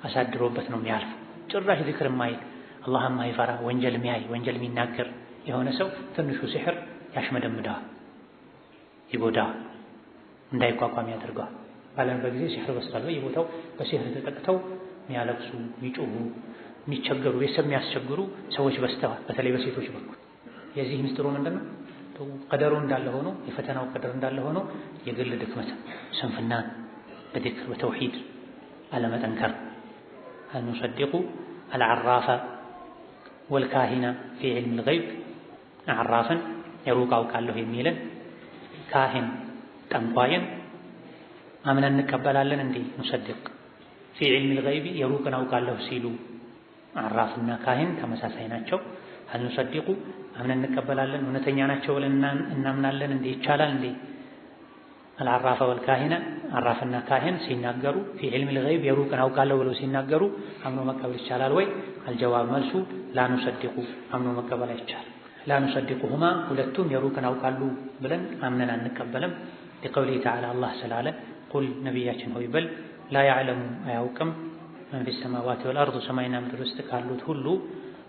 አሳድሮበት ነው የሚያልፈው። ጭራሽ ዚክር የማይል አላህ የማይፈራ ወንጀል የሚያይ ወንጀል የሚናገር የሆነ ሰው ትንሹ ሲሕር ያሽመደምደዋል፣ ይጎዳዋል፣ እንዳይቋቋም ያደርገዋል። ባለንበት ጊዜ ሲሕር በስቷል። በየቦታው በሲሕር ተጠቅተው የሚያለቅሱ የሚጮሁ የሚቸገሩ ቤተሰብ የሚያስቸግሩ ሰዎች በስተዋል፣ በተለይ በሴቶች በኩል። የዚህ ምስጢሩ ምንድን ነው? ቀደሩ እንዳለ ሆኖ የፈተናው ቀደር እንዳለ ሆኖ የግል ድክመት ስንፍናን በዚክር በተውሂድ አለመጠንከር። አንሰድቁ አልዓራፈ ወልካሂነ ፊ ዒልም ልገይብ። አዕራፍን የሩቅ አውቃለሁ የሚልን ካህን ጠንቋይን አምነን እንቀበላለን እንዴ? ሙሰድቅ ፊ ዒልም ልገይብ የሩቅን አውቃለሁ ሲሉ አራፍና ካህን ተመሳሳይ ናቸው። هل نصدق አምነን እንቀበላለን እውነተኛ ናቸው ብለን እናምናለን እንዴ ይቻላል እንዴ? العراف والكاهن عرافና ካህን ሲናገሩ في علم الغيب የሩቅን አውቃለሁ ብለው ሲናገሩ አምኖ መቀበል ይቻላል ወይ? الجواب መልሱ لا نصدق አምኖ መቀበል አይቻልም። لا نصدقهما ሁለቱም የሩቅን አውቃሉ ብለን አምነን አንቀበልም። لقوله تعالى الله ስላለ ቁል ነብያችን ሆይ በል لا يعلم አያውቅም من في السماوات والأرض ሰማይና ምድር ውስጥ ካሉት ሁሉ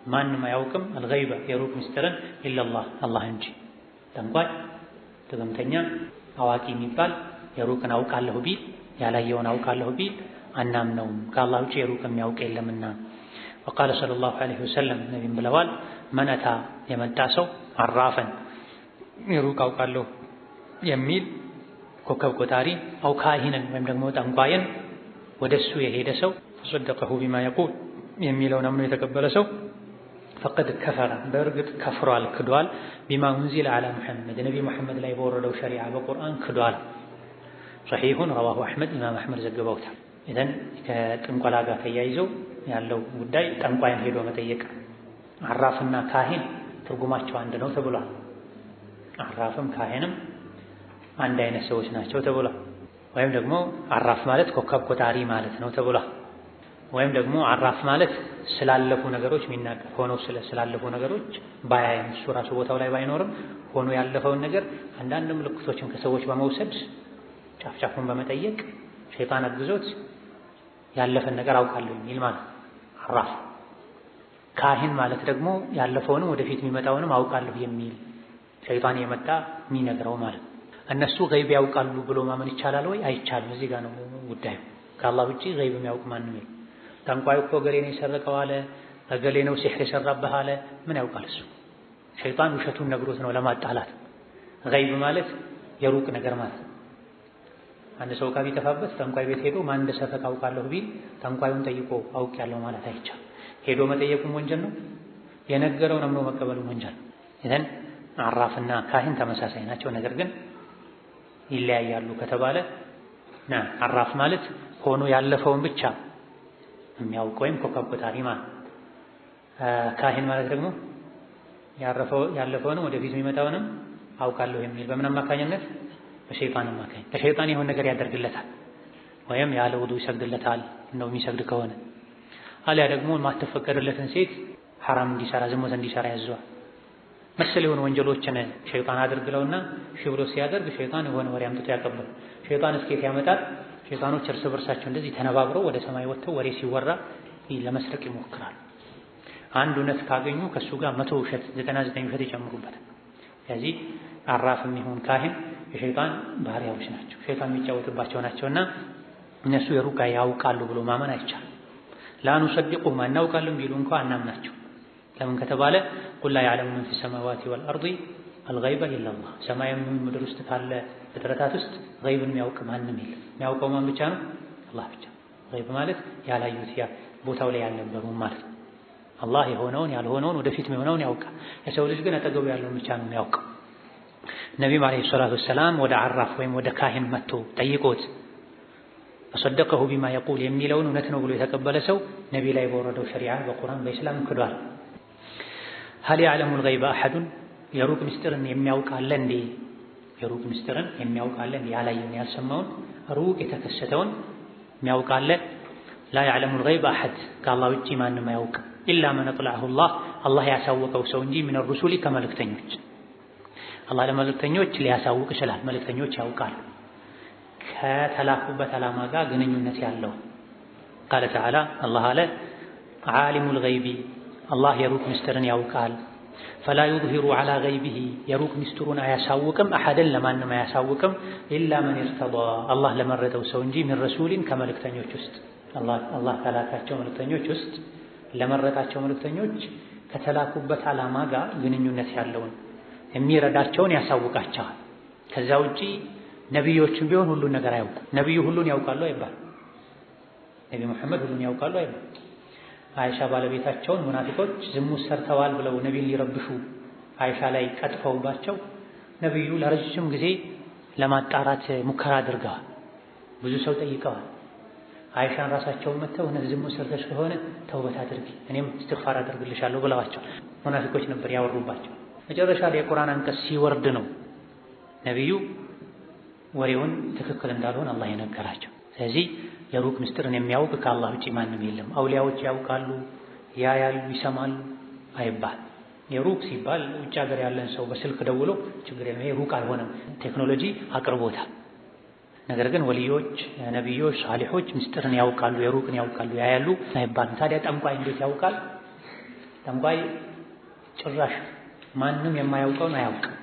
ማንም አያውቅም الغيب የሩቅ ምስጢርን إلا الله አላህ እንጂ። ጠንቋይ ድግምተኛ አዋቂ የሚባል የሩቅን አውቃለሁ ቢል ያላየውን አውቃለሁ ቢል አናምነውም ከአላህ ውጪ የሩቅ የሚያውቅ የለምና። وقال صلى الله عليه وسلم ነብይም ብለዋል من أتى የመጣ ሰው عرافን የሩቅ አውቃለሁ የሚል ኮከብ ቆጣሪ አው ካሂነን ወይም ደግሞ ጠንቋይን ወደሱ የሄደ ሰው صدقه بما يقول የሚለውን አምኖ የተቀበለ ሰው فقد كفر በእርግጥ ከፍሯል ክዷል بما انزل على محمد ነብይ መሐመድ ላይ በወረደው ሸሪዓ በቁርአን ክዷል። صحيح رواه احمد ኢማም አህመድ ዘግበውታል። ኢዘን ከጥንቆላ ጋር ተያይዞ ያለው ጉዳይ ጠንቋይን ሄዶ መጠየቅ። አራፍና ካህን ትርጉማቸው አንድ ነው ተብሏል። አራፍም ካህንም አንድ አይነት ሰዎች ናቸው ተብሏል። ወይም ደግሞ አራፍ ማለት ኮከብ ቆጣሪ ማለት ነው ተብሏል። ወይም ደግሞ አራፍ ማለት ስላለፉ ነገሮች የሚናገር ሆኖ ስላለፉ ነገሮች ባያይም እሱ ራሱ ቦታው ላይ ባይኖርም ሆኖ ያለፈውን ነገር አንዳንድ ምልክቶችን ከሰዎች በመውሰድ ጫፍጫፉን በመጠየቅ ሸይጣን አግዞት ያለፈን ነገር አውቃለሁ የሚል ማለት አራፍ። ካህን ማለት ደግሞ ያለፈውንም ወደፊት የሚመጣውንም አውቃለሁ የሚል ሸይጣን የመጣ የሚነግረው ማለት። እነሱ ገይብ ያውቃሉ ብሎ ማመን ይቻላል ወይ? አይቻልም። እዚህ ጋር ነው ጉዳዩ። ከአላህ ውጪ ገይብ የሚያውቅ ማንም የለም። ጠንቋይ እኮ ገሌ ነው የሰረቀው አለ፣ ገሌ ነው ሲህር የሰራብህ አለ። ምን ያውቃል እሱ? ሸይጣን ውሸቱን ነግሮት ነው ለማጣላት። ገይብ ማለት የሩቅ ነገር ማለት። አንድ ሰው ቢጠፋበት ጠንቋይ ቤት ሄዶ ማን እንደሰረቀ አውቃለሁ ቢል ጠንቋዩን ጠይቆ አውቄያለሁ ማለት አይቻልም። ሄዶ መጠየቁም ወንጀል ነው፣ የነገረውን አምኖ መቀበሉም ወንጀል ነው። ኢዘን አራፍና ካህን ተመሳሳይ ናቸው፣ ነገር ግን ይለያያሉ ከተባለ አራፍ ማለት ሆኖ ያለፈውን ብቻ የሚያውቅ ወይም ኮከብ ቆጣሪ ማለት። ካህን ማለት ደግሞ ያለፈውንም ወደፊት የሚመጣውንም አውቃለሁ የሚል በምን አማካኝነት? በሸይጣን አማካኝ። ለሸይጣን የሆነ ነገር ያደርግለታል ወይም ያለ ውዱእ ይሰግድለታል ነው የሚሰግድ ከሆነ፣ አሊያ ደግሞ የማትፈቀድለትን ሴት ሐራም እንዲሰራ ዝሙት እንዲሰራ ያዘዋል። መሰል የሆኑ ወንጀሎችን ሸይጣን አድርግለውና እሺ ብሎ ሲያደርግ ሸይጣን የሆነ ወሬ አምጥቶ ያቀብለው። ሸይጣን እስከት ያመጣል። ሸይጣኖች እርስ በርሳቸው እንደዚህ ተነባብረው ወደ ሰማይ ወጥተው ወሬ ሲወራ ለመስረቅ ይሞክራሉ። አንድ እውነት ካገኙ ከሱ ጋር 100 ውሸት 99 ውሸት ይጨምሩበታል። ስለዚህ አራፍም ይሁን ካህን የሸይጣን ባህሪያዎች ናቸው፣ ሸይጣን የሚጫወትባቸው ናቸውና እነሱ የሩቅ ያውቃሉ ብሎ ማመን አይቻልም። ላኑ ሰድቁም አናውቃለን ቢሉ እንኳን አናምናቸው። ለምን ከተባለ ቁል ላ ያዕለሙ መን ፊ ሰማዋቲ ወልአርዲ አልገይበ ኢለላህ፣ ሰማይም ምድር ውስጥ ካለ ፍጥረታት ውስጥ ገይብን የሚያውቅ ማንም የለም። የሚያውቀው ማን ብቻ ነው? አላህ ብቻ። ገይብ ማለት ያላዩት ያ ቦታው ላይ ያልነበሩ ማለት ነው። አላህ የሆነውን ያልሆነውን ወደፊት የሚሆነውን ያውቃል። የሰው ልጅ ግን አጠገቡ ያለውን ብቻ ነው የሚያውቀው። ነቢዩ ዓለይሂ ሰላቱ ወሰላም ወደ አራፍ ወይም ወደ ካህን መጥቶ ጠይቆት ፈሰደቀሁ ቢማ የቁል የሚለውን እውነት ነው ብሎ የተቀበለ ሰው ነቢ ላይ በወረደው ሸሪዓ በቁርአን በኢስላም ክዷል። ሀል ያዕለሙል ገይበ አሐዱን የሩቅ ምስጢርን የሚያውቅ አለ እንዴ? የሩቅ ምስጢርን የሚያውቅ አለ እንዴ? ያላየውን ያልሰማውን ሩቅ የተከሰተውን የሚያውቅ አለ? ላ ያዕለሙል ገይበ አሐድ ከአላህ ውጪ ማንም አያውቅ። ኢላ መን አጥለዐሁ አላህ ያሳወቀው ሰው እንጂ ሚነ ሩሱሊ ከመልእክተኞች። አላህ ለመልእክተኞች ሊያሳውቅ ይችላል። መልእክተኞች ያውቃሉ ከተላኩበት ዓላማ ጋር ግንኙነት ያለው። ቃለ ተዓላ አላህ አለ ዓሊሙል ገይቢ አላህ የሩቅ ምስጢርን ያውቃል። ፈላ ዩዝሂሩ ዐላ ገይቢሂ የሩቅ ምስጢሩን አያሳውቅም፣ አሐደን ለማንም አያሳውቅም። ኢላ መን ኢርተዳ አላህ ለመረጠው ሰው እንጂ ሚን ረሱሊን ከመልእክተኞች ውስጥ አላህ ከላካቸው መልእክተኞች ውስጥ ለመረጣቸው መልእክተኞች ከተላኩበት ዓላማ ጋር ግንኙነት ያለውን የሚረዳቸውን ያሳውቃቸዋል። ከዛ ውጪ ነቢዮችም ቢሆን ሁሉን ነገር አያውቁም። ነቢዩ ሁሉን ያውቃሉ አይባል። ነቢ መሐመድ ሁሉን ያውቃሉ አይባል። አይሻ ባለቤታቸውን ሙናፊቆች ዝሙት ሰርተዋል ብለው ነቢን ሊረብሹ አይሻ ላይ ቀጥፈውባቸው ነቢዩ ለረጅም ጊዜ ለማጣራት ሙከራ አድርገዋል። ብዙ ሰው ጠይቀዋል። አይሻን ራሳቸውን መተው እነዚህ ዝሙት ሰርተሽ ከሆነ ተውበት አድርጊ እኔም እስትግፋር አደርግልሻለሁ ብለዋቸው ሙናፊቆች ነበር ያወሩባቸው። መጨረሻ ላይ የቁርአን አንቀጽ ሲወርድ ነው ነብዩ ወሬውን ትክክል እንዳልሆነ አላህ የነገራቸው። ስለዚህ የሩቅ ምስጢርን የሚያውቅ ከአላህ ውጪ ማንም የለም። አውሊያዎች ያውቃሉ፣ ያያሉ፣ ይሰማሉ አይባል። የሩቅ ሲባል ውጭ ሀገር ያለን ሰው በስልክ ደውሎ ችግር የለም ይሄ ሩቅ አልሆነም፣ ቴክኖሎጂ አቅርቦታል። ነገር ግን ወልዮች፣ ነብዮች፣ ሷሊሖች ምስጢርን ያውቃሉ፣ የሩቅን ያውቃሉ፣ ያያሉ አይባልም። ታዲያ ጠንቋይ እንዴት ያውቃል? ጠንቋይ ጭራሽ ማንም የማያውቀውን አያውቅም።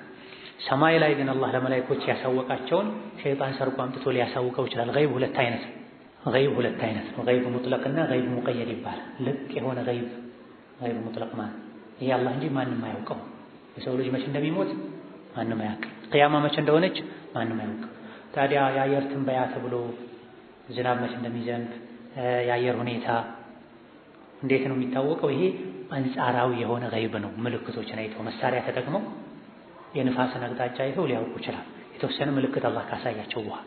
ሰማይ ላይ ግን አላህ ለመላእክቶች ያሳወቃቸውን ሸይጣን ሰርቆ አምጥቶ ሊያሳውቀው ይችላል። ገይብ ሁለት አይነት ነው። ገይብ ሙጥለቅና ገይብ ሙቀየድ ይባላል። ልቅ የሆነ ገይብ ሙጥለቅ ማለት ይሄ አላህ እንጂ ማንም አያውቀው። የሰው ልጅ መቼ እንደሚሞት ማንም አያውቅም። ቅያማ መቼ እንደሆነች ማንም አያውቅም። ታዲያ የአየር ትንበያ ተብሎ ዝናብ መቼ እንደሚዘንብ የአየር ሁኔታ እንዴት ነው የሚታወቀው? ይሄ አንጻራዊ የሆነ ገይብ ነው። ምልክቶችን አይተው መሳሪያ ተጠቅመው የንፋስን አቅጣጫ አይተው ሊያውቁ ይችላል። የተወሰነ ምልክት አላህ ካሳያቸው በኋላ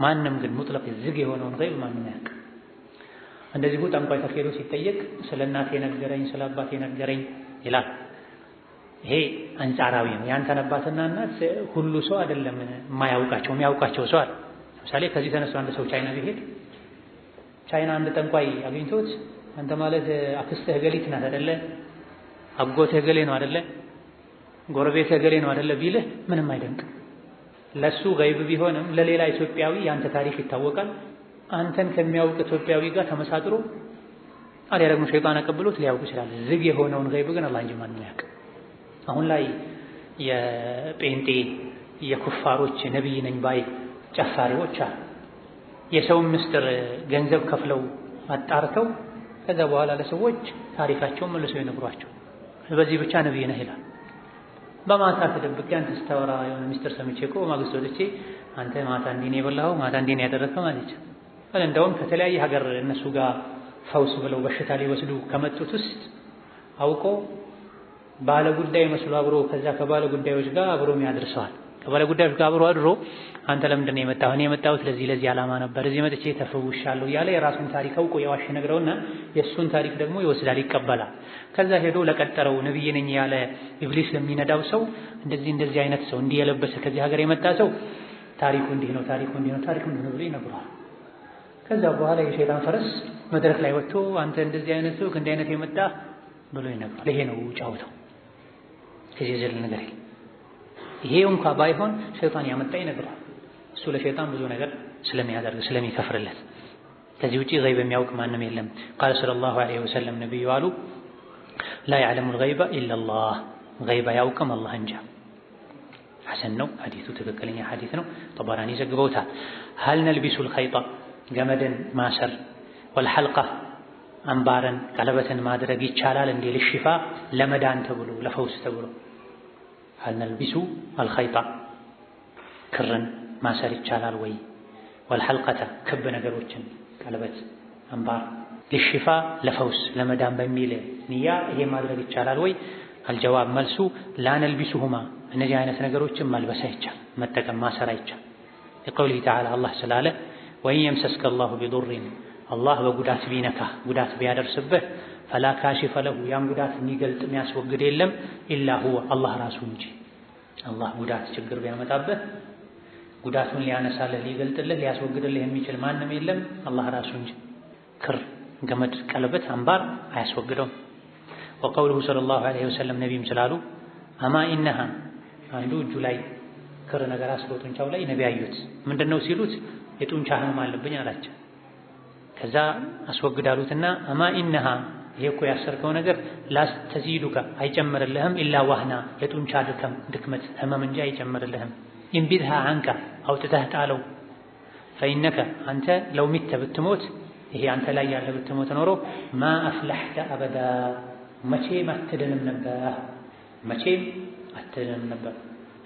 ማንም ግን ሙጥለቅ ዝግ የሆነውን ገይብ ማንም አያውቅም። እንደዚሁ ጠንቋይ ተኬዶ ሲጠየቅ ስለ እናቴ ነገረኝ፣ ስለ አባቴ ነገረኝ ይላል። ይሄ አንጻራዊ ነው። ያንተን አባትና እናት ሁሉ ሰው አይደለም የማያውቃቸው፣ የሚያውቃቸው ሰው አለ። ለምሳሌ ከዚህ ተነስቶ አንድ ሰው ቻይና ቢሄድ ቻይና አንድ ጠንቋይ አግኝቶት አንተ ማለት አክስትህ ገሊት ናት አይደለ፣ አጎትህ ገሌ ነው አይደለ፣ ጎረቤትህ ገሌ ነው አይደለ ቢልህ ምንም አይደንቅም። ለሱ ገይብ ቢሆንም ለሌላ ኢትዮጵያዊ ያንተ ታሪክ ይታወቃል። አንተን ከሚያውቅ ኢትዮጵያዊ ጋር ተመሳጥሮ አሊያ ደግሞ ሸይጣን አቀብሎት ሊያውቅ ይችላል። ዝግ የሆነውን ገይብ ግን አላህ እንጂ ማንም ያውቅ። አሁን ላይ የጴንጤ የኩፋሮች ነብይ ነኝ ባይ ጨፋሪዎች አሉ። የሰውን ምስጢር ገንዘብ ከፍለው አጣርተው ከዛ በኋላ ለሰዎች ታሪካቸውን መልሰው ይነግሯቸው። በዚህ ብቻ ነብይ ነህ ይላል። በማታ ተደብቄ አንተ ስታወራ የሆነ ምስጢር ሰምቼ እኮ ማግስት ወጥቼ አንተ ማታ እንዲህ ነው የበላኸው፣ ማታ እንዲህ ነው ያደረግከው ማለት ነው። እንደውም ከተለያየ ሀገር እነሱ ጋር ፈውስ ብለው በሽታ ሊወስዱ ከመጡት ውስጥ አውቆ ባለ ጉዳይ መስሎ አብሮ ከዛ ከባለ ጉዳዮች ጋር አብሮ ያደርሰዋል። ከባለ ጉዳዮች ጋር አብሮ አድሮ አንተ ለምንድን ነው የመጣኸው? እኔ የመጣሁት ለዚህ ዓላማ ነበር፣ እዚህ መጥቼ ተፈውሻለሁ እያለ የራሱን ታሪክ አውቆ የዋሽ ነግረውና የእሱን ታሪክ ደግሞ ይወስዳል፣ ይቀበላል። ከዛ ሄዶ ለቀጠረው ነብይ ነኝ ያለ ኢብሊስ ለሚነዳው ሰው እንደዚህ አይነት ሰው እንዲህ የለበሰ ከዚህ ሀገር የመጣ ሰው ታሪኩ እንዲህ ነው ብሎ ይነግረዋል። ከዛ በኋላ የሸይጣን ፈረስ መድረክ ላይ ወጥቶ አንተ እንደዚህ አይነት ሰው ከእንዲህ አይነት የመጣ ብሎ ይነግረዋል። ይሄ ነው ጫወታው። ከዚህ ዘል ነገር ይሄ እንኳን ባይሆን ሸይጣን ያመጣ ይነግራል። እሱ ለሸይጣን ብዙ ነገር ስለሚያደርግ ስለሚከፍርለት ከዚህ ውጪ ገይብ የሚያውቅ ማንም የለም። ቃል ሰለላሁ ዐለይሂ ወሰለም ነብዩ አሉ ላ ያዕለሙል ገይበ ኢለላህ፣ ገይብ አያውቅም አላህ እንጂ። ሐሰን ነው ሐዲሱ፣ ትክክለኛ ሐዲስ ነው። ጠበራኒ ዘግበውታል። ሀል ነልቢሱል ኸይጣ፣ ገመድን ማሰር፣ ወልሐልቃ፣ አምባርን ቀለበትን ማድረግ ይቻላል እንዴ? ለሽፋ ለመዳን ተብሎ ለፈውስ ተብሎ ሀል ነልቢሱ አልኸይጣ፣ ክርን ማሰር ይቻላል ወይ? ወልሐልቀተ፣ ክብ ነገሮችን ቀለበት፣ አምባር፣ ለሽፋ ለፈውስ ለመዳን በሚል ንያ ይሄ ማድረግ ይቻላል ወይ? አልጀዋብ መልሱ ላ ነልቢሱሁማ፣ እነዚህ አይነት ነገሮችን መልበስ አይቻል፣ መጠቀም ማሰር አይቻል። የቀውሊሂ ተዓላ አላህ ስላለ ወኢን የምሰስከ አላሁ ቢዱሪን፣ አላህ በጉዳት ቢነካህ ጉዳት ቢያደርስብህ ፈላ ካሽፈ ለሁ፣ ያን ጉዳት የሚገልጥ የሚያስወግድ የለም ኢላ ሁወ፣ አላህ ራሱ እንጂ። አላህ ጉዳት ችግር ቢያመጣብህ ጉዳቱን ሊያነሳልህ ሊገልጥልህ ሊያስወግድልህ የሚችል ማንም የለም አላህ ራሱ እንጂ። ክር፣ ገመድ፣ ቀለበት፣ አምባር አያስወግደውም። ወቀውሉሁ ሰለላሁ ዐለይሂ ወሰለም ነቢይም ስላሉ አማ ኢነሃ፣ አንዱ እጁ ላይ ክር ነገር አስሮ ጡንቻው ላይ ነቢ አዩት። ምንድነው ሲሉት የጡንቻ ህመም አለብኝ አላቸው። ከዛ አስወግዳሉትና አማ ኢነሃ፣ ይሄ እኮ ያሰርከው ነገር ላስተዚዱከ አይጨምርልህም፣ ኢላ ዋህና፣ የጡንቻ ድክመት ህመም እንጂ አይጨምርልህም። ኢንቢድሃ አንካ፣ አውጥተህ ጣለው። ፈኢነከ፣ አንተ ለው ሚተ ብትሞት፣ ይሄ አንተ ላይ ያለ ብትሞት ኖሮ ማ አፍለሕተ አበዳ፣ መቼም አትድንም ነበር።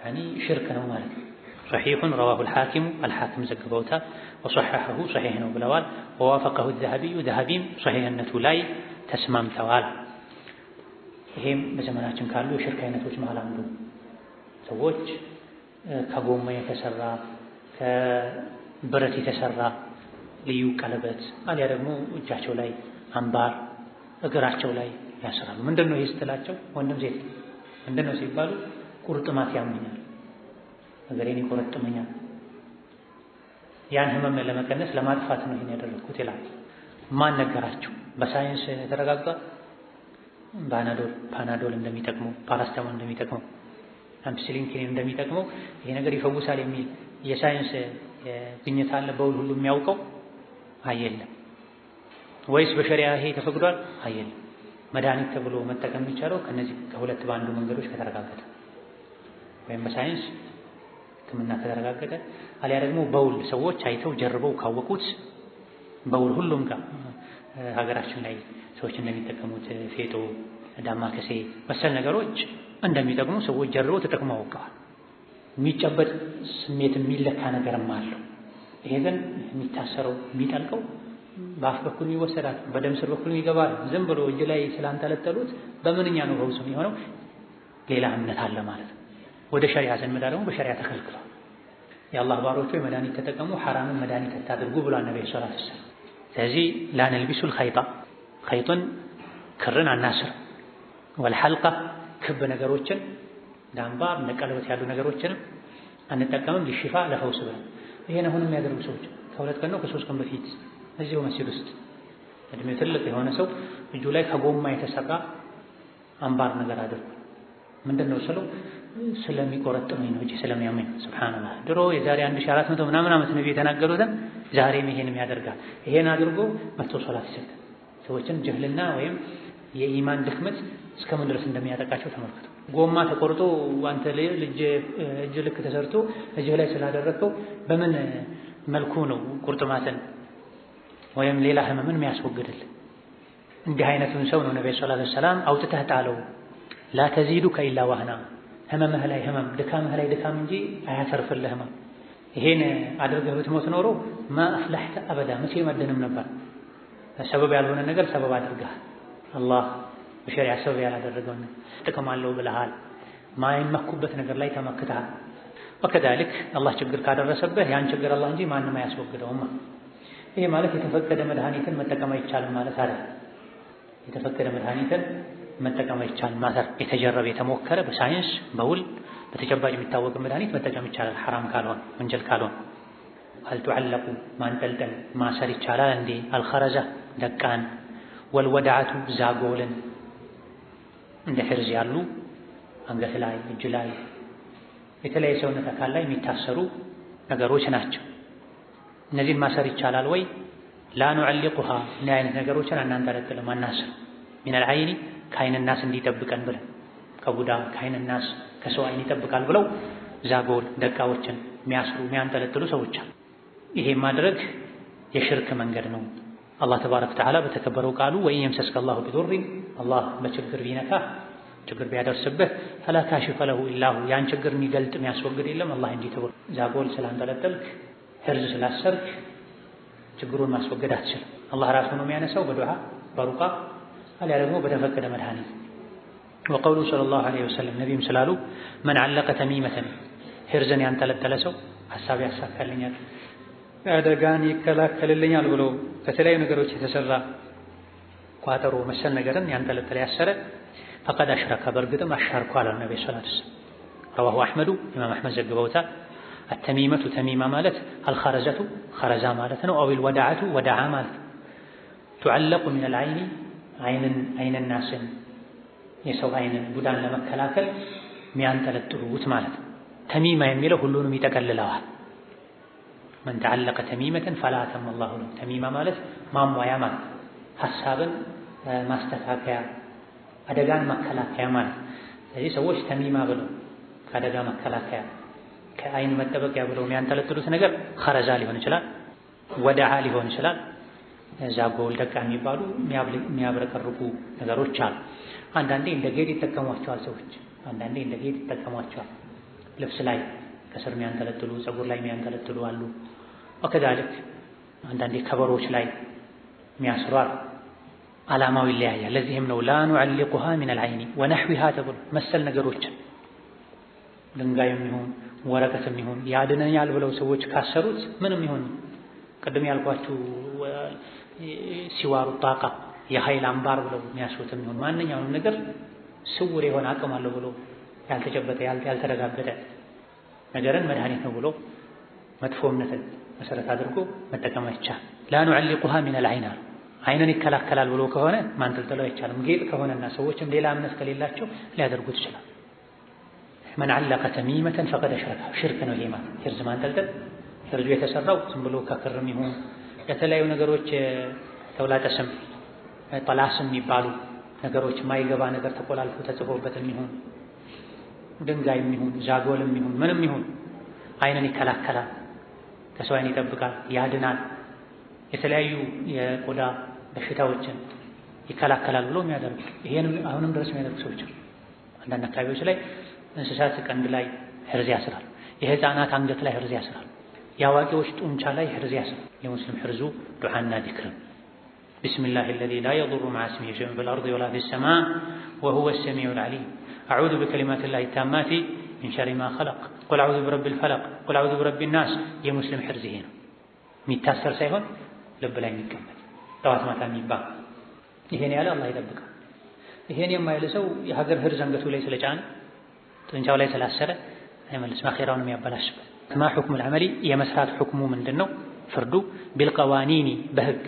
ያኒ ሽርክ ነው ማለት ነው። ሰሒሑን ረዋሁል ሐኪሙ፣ አልሐኪም ዘግበውታል። ወሰሐሐሁ፣ ሰሒሕ ነው ብለዋል። ወዋፈቀሁ ዘሀቢዩ፣ ዘሀቢም ሰሒሕነቱ ላይ ተስማምተዋል። ይሄም በዘመናችን ካሉ የሽርክ አይነቶች መሃል አንዱ። ሰዎች ከጎማ የተሰራ ከብረት የተሰራ ልዩ ቀለበት አሊያ ደግሞ እጃቸው ላይ አምባር እግራቸው ላይ ያስራሉ። ምንድነው ይህ ስትላቸው ወንድም ሴት ምንድነው ሲባሉ ቁርጥማት ያመኛል፣ እግሬን ይቆረጥመኛል፣ ያን ህመም ለመቀነስ ለማጥፋት ነው ይሄን ያደረኩት ይላል። ማን ነገራቸው? በሳይንስ ተረጋግጧል። ፓናዶል እንደሚጠቅመው፣ ፓራስታሞል እንደሚጠቅመው፣ አምፒሲሊን እንደሚጠቅመው ይሄ ነገር ይፈውሳል የሚል የሳይንስ ግኝት አለ በውል ሁሉ የሚያውቀው አይደለም። ወይስ በሸሪዓ ይሄ ተፈቅዷል? አይደለም። መድኃኒት ተብሎ መጠቀም የሚቻለው ከነዚህ ከሁለት በአንዱ መንገዶች ከተረጋገጠ ወይም በሳይንስ ሕክምና ከተረጋገጠ አሊያ ደግሞ በውል ሰዎች አይተው ጀርበው ካወቁት በውል ሁሉም ጋር ሀገራችን ላይ ሰዎች እንደሚጠቀሙት ፌጦ፣ ዳማከሴ መሰል ነገሮች እንደሚጠቅሙ ሰዎች ጀርበው ተጠቅመው አውቀዋል። የሚጨበጥ ስሜት የሚለካ ነገርም አለው። ይሄ ግን የሚታሰረው የሚጠልቀው በአፍ በኩል ይወሰዳል፣ በደም ስር በኩል ይገባል። ዝም ብሎ እጅ ላይ ስላንጠለጠሉት በምንኛ ነው ፈውስ የሚሆነው? ሌላ እምነት አለ ማለት ነው። ወደ ሸሪዓ ስንመጣ ደግሞ በሸሪዓ ተከልክሏል። የአላህ ባሮች ሆይ መድኃኒት ተጠቀሙ፣ ሐራምን መድኃኒት አታድርጉ ብሏል ነብዩ ሰለላሁ ዐለይሂ ወሰለም። ስለዚህ ላነልቢሱል ኸይጣ ኸይጡን ክርን አናስር፣ ወልሐልቃ ክብ ነገሮችን ዳምባር እንደ ቀለበት ያሉ ነገሮችንም አንጠቀምም፣ ሊሽፋ ለፈውስ ብለን። ይሄን አሁንም የሚያደርጉ ሰዎች ከሁለት ቀን ነው ከሶስት ቀን በፊት እዚሁ መስጂድ ውስጥ እድሜው ትልቅ የሆነ ሰው እጁ ላይ ከጎማ የተሰራ አምባር ነገር አድርጓል። ምንድነው ስለው ስለሚቆረጥመኝ ነው እጄ ስለሚያመኝ። ሱብሃንአላህ ድሮ የዛሬ 1400 ምናምን ዓመት ነው የተናገሩትን ዛሬም ይሄንም ያደርጋል። ይሄን አድርጎ መጥቶ ሶላት ይሰግዳል። ሰዎችን ጅህልና ወይም የኢማን ድክመት እስከምን ድረስ እንደሚያጠቃቸው ተመልከቱ። ጎማ ተቆርጦ አንተ እጅ ልክ ተሰርቶ እጅ ላይ ስላደረከው በምን መልኩ ነው ቁርጥማትን ወይም ሌላ ህመምን የሚያስወግድል? እንዲህ አይነቱን ሰው ነው ነብዩ ሰለላሁ ዐለይሂ ወሰለም አውጥተህ ጣለው፣ ላ ተዚዱከ ኢላ ወህና፣ ህመምህ ላይ ህመም፣ ድካምህ ላይ ድካም እንጂ አያተርፍልህም። ይሄን አድርገህ ብትሞት ኖሮ ማ አፍለሕተ አበዳ መቼ መድንም ነበር። ሰበብ ያልሆነ ነገር ሰበብ አድርገሃል። አላህ በሸሪዓ ሰበብ ያላደረገውን ጥቅም አለው ብለሃል። ማይመኩበት ነገር ላይ ተመክተሃል። ወከዛሊክ አላህ ችግር ካደረሰብህ ያን ችግር አላህ እንጂ ማንም አያስወግደውም። ይሄ ማለት የተፈቀደ መድኃኒትን መጠቀም አይቻልም ማለት አይደለም። የተፈቀደ መድኃኒትን መጠቀም አይቻልም ማለት የተጀረበ የተሞከረ በሳይንስ በውል በተጨባጭ የሚታወቅ መድኃኒት መጠቀም ይቻላል፣ ሐራም ካልሆነ ወንጀል ካልሆነ። አልቱዐለቁ ማንጠልጠል ማሰር ይቻላል እንዴ? አልኸረዛ ደቃን፣ ወልወድዓቱ ዛጎልን እንደ ሒርዝ ያሉ አንገት ላይ እጅ ላይ የተለያየ ሰውነት አካል ላይ የሚታሰሩ ነገሮች ናቸው። እነዚህን ማሰር ይቻላል ወይ? ላ ኑዐሊቁሃ እኒህ አይነት ነገሮችን አናንጠለጥልም አናስር። ሚነል ዐይኒ ከዐይን ናስ እንዲጠብቀን ብለን ከቡዳ ከዐይን ናስ ከሰው ዐይን ይጠብቃል ብለው ዛጎል ደቃዎችን የሚያስሩ የሚያንጠለጥሉ ሰዎች አሉ። ይሄ ማድረግ የሽርክ መንገድ ነው። አላህ ተባረከ ወተዓላ በተከበረው ቃሉ ወኢን የምሰስከ አላሁ ቢዱሪን አላህ በችግር ቢነካህ ችግር ቢያደርስብህ ፈላ ካሽፈ ለሁ ኢላሁ ያን ችግር የሚገልጥ የሚያስወግድ የለም አላህ እንጂ ተብሎ ዛጎል ስላንጠለጠልክ ሒርዝ ስላሰርክ ችግሩን ማስወገድ አትችልም። አላህ ራሱ ነው የሚያነሳው በዱዓ በሩቃ አሊያ ደግሞ በተፈቀደ መድኃኒት። ወቀውሉ ሰለላሁ ዐለይሂ ወሰለም ነቢይም ስላሉ መን ዐለቀ ተሚመተን ሒርዝን ያንጠለጠለ ሰው ሐሳብ ያሳካልኛል አደጋን ይከላከልልኛል ብሎ ከተለያዩ ነገሮች የተሰራ ቋጠሮ መሰል ነገርን ያንጠለጠለ ያሰረ ፈቀድ አሽረከ በእርግጥም አሻርኳል አለ ነብዩ ሰለላሁ ዐለይሂ ወሰለም። ረዋሁ አሕመዱ ኢማም አሕመድ ዘግበውታል። አተሚመቱ ተሚማ ማለት አልኸረዘቱ ኸረዛ ማለት ነው። አዊል ወድዓቱ ወድዓ ማለት ቱዐለቁ ሚነል ዐይኒ ዐይንን ናስን የሰው ዐይንን ቡዳን ለመከላከል የሚያንጠለጥሉት ማለት ነው። ተሚማ የሚለው ሁሉንም ይጠቀልለዋል። መን ተዐለቀ ተሚመተን ፈላ አተመ አላሁ ለሁ። ተሚማ ማለት ማሟያ ማለት ሐሳብን ማስተካከያ አደጋን መከላከያ ማለት። ስለዚህ ሰዎች ተሚማ ብለው ከአደጋ መከላከያ ከዐይን መጠበቂያ ብለው የሚያንጠለጥሉት ነገር ኸረዛ ሊሆን ይችላል፣ ወድዓ ሊሆን ይችላል። ዛጎል ደቃ የሚባሉ የሚያብረቀርቁ ነገሮች አሉ። አንዳንዴ እንደ ጌጥ ይጠቀሟቸዋል ሰዎች፣ አንዳንዴ እንደ ጌጥ ይጠቀሟቸዋል። ልብስ ላይ ከስር የሚያንጠለጥሉ ፀጉር ላይ የሚያንጠለጥሉ አሉ። ወከዛልክ አንዳንዴ ከበሮች ላይ የሚያስሩ አሉ። ዓላማው ይለያያል። ለዚህም ነው ላ ኑዐሊቁሃ ሚነል ዐይኒ ወነሕዊሃ ተብሎ መሰል ነገሮችን ድንጋይም ይሁን ወረቀትም ይሁን ያድነኛል ብለው ሰዎች ካሰሩት ምንም ይሁን ቅድም ያልኳችሁ ሲዋሩ ጣቃ የኃይል አምባር ብለው የሚያስሩትም ይሁን ማንኛውንም ነገር ስውር የሆነ አቅም አለው ብሎ ያልተጨበጠ ያልተረጋገጠ ነገርን መድኃኒት ነው ብሎ መጥፎ እምነትን መሰረት አድርጎ መጠቀም አይቻልም። ላ ኑዕሊቁሃ ሚነል ዐይን አሉ። አይንን ይከላከላል ብሎ ከሆነ ማንጠልጠለው አይቻልም። ጌጥ ከሆነና ሰዎችም ሌላ እምነት ከሌላቸው ሊያደርጉት ይችላል። መን ዐለቀ ተሚመተን ፈቀድ አሽረከ ሽርክ ነው ይሄ ማለት። ሂርዝ ማንጠልጠል ሂርዙ የተሰራው ዝም ብሎ ከክርም ይሁን የተለያዩ ነገሮች ተውላጠ ስም ጠላስም የሚባሉ ነገሮች ማይገባ ነገር ተቆላልፎ ተጽፎበትም ይሁን ድንጋይም ይሁን ዛጎልም ይሁን ምንም ይሁን አይንን ይከላከላል፣ ከሰው አይን ይጠብቃል፣ ያድናል፣ የተለያዩ የቆዳ በሽታዎችን ይከላከላል ብሎ የሚያደርጉ ይሄን አሁንም ድረስ የሚያደርጉ ሰዎች አንዳንድ አካባቢዎች ላይ እንስሳት ቀንድ ላይ ሂርዝ ያስራል፣ የህፃናት አንገት ላይ ሂርዝ ያስራል፣ የአዋቂዎች ጡንቻ ላይ ሂርዝ ያስራል። የሙስሊም ሂርዙ ዱዓና ዚክር ቢስሚላሂ አለዚ ላ የዱሩ መዐ እስሚሂ ሸይኡን ፊል አርዲ ወላ ፊስ ሰማእ ወሁወ ሰሚዑል ዐሊም አዑዙ ቢከሊማቲላሂ ታማቲ ሚን ሸሪ ማ ኸለቅ ቁል አዑዙ ቢረቢል ፈለቅ ቁል አዑዙ ቢረቢን ናስ። የሙስሊም ሂርዝ ይሄ ነው። የሚታሰር ሳይሆን ልብ ላይ የሚቀመጥ ጠዋት ማታ የሚባል ይሄን ያለ አላህ ይጠብቃል። ይሄን የማይል ሰው የሀገር ሂርዝ አንገቱ ላይ ስለጫነ ጡንቻው ላይ ስላሰረ አይመልስም፣ አኺራውን የሚያበላሽበት። ማ ሑክሙል ዐመሊ የመስራት ሑክሙ ምንድን ነው? ፍርዱ ቢልቀዋኒኒ በህግ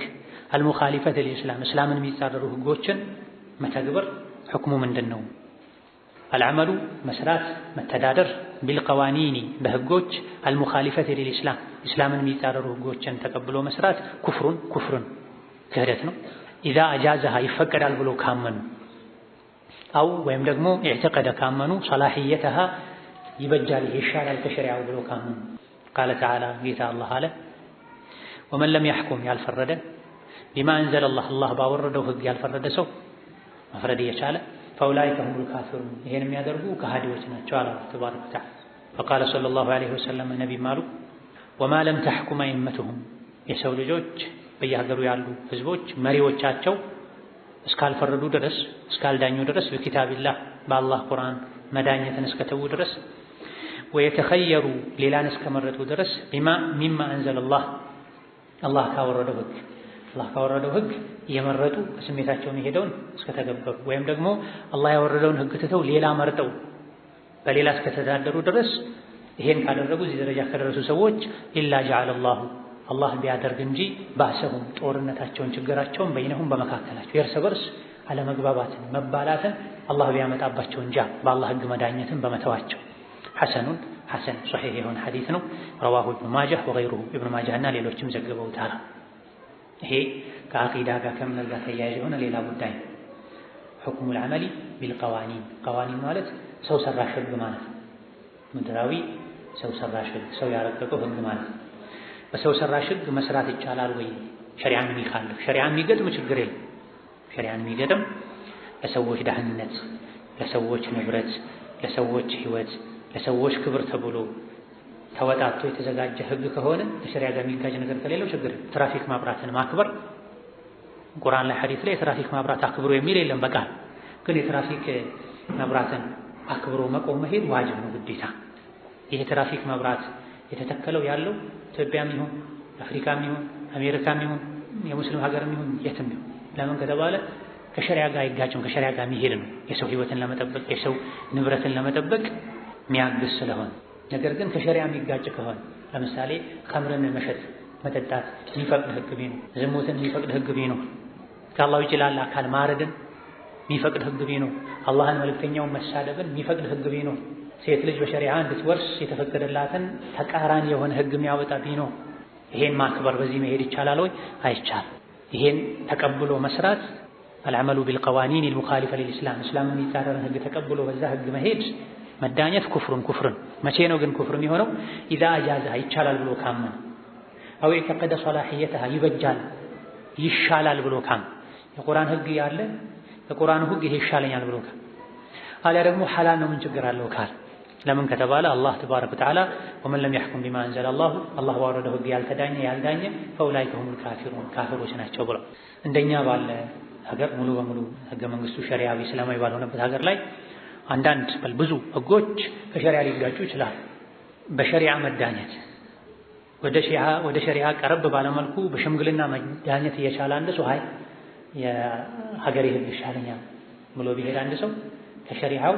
አልሙኻሊፈት ልኢስላም እስላምን የሚጻረሩ ህጎችን መተግበር ሑክሙ ምንድን ነው? አልዐመሉ መስራት መተዳደር ቢልቀዋኒኒ በህጎች አልሙኻሊፈት ልኢስላም እስላምን የሚጻረሩ ህጎችን ተቀብሎ መስራት ኩፍሩን ክህደት ነው። ኢዛ አጃዘሃ ይፈቀዳል ብሎ ካመኑ አው ወይም ደግሞ ኢዕተቀደ ካመኑ ሰላሕየተሃ ይበጃል ይሻላል ከሸሪዓው ብሎ ካመኑ ቃለ ተዓላ ጌታ አላህ አለ ወመን ለም ያሕኩም ያልፈረደ ቢማ አንዘለላህ አላህ ባወረደው ህግ ያልፈረደ ሰው መፍረድ እየቻለ ፈኡላኢከ ሁሙል ካፊሩን ይሄን የሚያደርጉ ከሃዲዎች ናቸው አለ ተባረከ ወተዓላ። ፈቃለ ሰለላሁ ዐለይሂ ወሰለም ነቢይ አሉ ወማ ለም ተሕኩም አኢመቱሁም የሰው ልጆች በየሀገሩ ያሉ ህዝቦች መሪዎቻቸው እስካልፈረዱ ድረስ እስካልዳኙ ድረስ በኪታቢላህ በአላህ ቁርአን መዳኘትን እስከተዉ ድረስ ወየተኸየሩ ሌላን እስከመረጡ ድረስ ሚማ አንዘለላህ አላህ ካወረደው ህግ እየመረጡ ከስሜታቸው የሚሄደውን እስከተገበሩ ወይም ደግሞ አላህ ያወረደውን ህግ ትተው ሌላ መርጠው በሌላ እስከተዳደሩ ድረስ ይሄን ካደረጉ እዚህ ደረጃ ከደረሱ ሰዎች ኢላ ጀዐለላሁ አላህ ቢያደርግ እንጂ ባሰሁም ጦርነታቸውን ችግራቸውን በይነሁም በመካከላቸው የእርስ በርስ አለመግባባትን መባላትን አላህ ቢያመጣባቸው እንጂ በአላህ ህግ መዳኘትን በመተዋቸው ሐሰን ሶሒህ የሆነ ሐዲስ ነው። ረዋሁ ኢብኑ ማጃህ ወገይሩሁ ኢብኑ ማጃህና ሌሎችም ዘግበውታል። ይሄ ከአቂዳ ጋር ከእምነት ጋር ተያያዥ የሆነ ሌላ ጉዳይ ነው። ሑክሙል ዐመሊ ቢልቀዋኒን ቀዋኒን ማለት ሰው ሰራሽ ህግ ማለት ነው። ምድራዊ ሰው ሰራሽ ህግ ሰው ያረቀቀው ህግ ማለት ነው። በሰው ሰራሽ ህግ መስራት ይቻላል ወይ? ሸሪዓን የሚኻልፍ ሸሪዓን የሚገጥም ችግር የለም። ሸሪዓን የሚገጥም ለሰዎች ደህንነት፣ ለሰዎች ንብረት፣ ለሰዎች ህይወት፣ ለሰዎች ክብር ተብሎ ተወጣቶ የተዘጋጀ ህግ ከሆነ ከሸሪዓ ጋር የሚጋጭ ነገር ከሌለው ችግር የለም። ትራፊክ ማብራትን ማክበር ቁርአን ላይ ሐዲስ ላይ የትራፊክ ማብራት አክብሮ የሚል የለም በቃል ግን የትራፊክ መብራትን አክብሮ መቆም መሄድ ዋጅብ ነው ግዴታ። ይሄ ትራፊክ መብራት የተተከለው ያለው ኢትዮጵያም ይሁን አፍሪካም ይሁን አሜሪካም ይሁን የሙስሊም ሀገርም ይሁን የትም ይሁን ለምን ከተባለ ከሸሪዓ ጋር አይጋጭም፣ ከሸሪዓ ጋር የሚሄድ ነው። የሰው ህይወትን ለመጠበቅ የሰው ንብረትን ለመጠበቅ የሚያግዝ ስለሆነ። ነገር ግን ከሸሪዓ የሚጋጭ ከሆነ ለምሳሌ ኸምርን መሸጥ መጠጣት የሚፈቅድ ህግ ቢኖር፣ ዝሙትን የሚፈቅድ ህግ ቢኖር፣ ከአላህ ውጭ ላለ አካል ማረድን የሚፈቅድ ህግ ቢኖር፣ አላህን መልእክተኛውን መሳደብን የሚፈቅድ ህግ ቢኖር፣ ሴት ልጅ በሸሪዓ እንድትወርስ የተፈቀደላትን ተቃራኒ የሆነ ህግ የሚያወጣ ቢኖር ይሄን ማክበር በዚህ መሄድ ይቻላል ወይ? አይቻልም። ይሄን ተቀብሎ መስራት አልዐመሉ ቢልቀዋኒን አልሙኻሊፈ ሊልኢስላም እስላምን የሚጻረርን ህግ ተቀብሎ በዛ ህግ መሄድ መዳኘት ኩፍርን መቼ ነው ግን ኩፍር የሚሆነው? ኢዛ አጃዘሃ ይቻላል ብሎ ካመነ አው ኢዕተቀደ ሶላሕየተሃ ይበጃል ይሻላል ብሎ ካመነ የቁርአን ህግ ያለ የቁርአን ህግ ይሄ ይሻለኛል ብሎ ካመነ አሊያ ደግሞ ሐላል ነው ምን ችግር አለው ካለ ለምን ከተባለ አላህ ተባረከ ወተዓላ ወመን ለም ያሕኩም ቢማ አንዘለላሁ አላህ ባወረደው ህግ ያልዳኘ ፈኡላኢከ ሁሙል ካፊሩን ካፊሮች ናቸው ብሎ እንደኛ ባለ ሀገር ሙሉ በሙሉ ህገ መንግስቱ ሸሪዓዊ እስላማዊ ባልሆነበት ሀገር ላይ አንዳንድ ብዙ ህጎች ከሸሪዓ ሊጋጩ ይችላል። በሸሪዓ መዳኘት ወደ ሸሪዓ ቀረብ ባለመልኩ በሽምግልና መዳኘት እየቻለ አንድ ሰው የሀገሬ ህግ ይሻለኛል ብሎ ቢሄድ አንድ ሰው ከሸሪዓው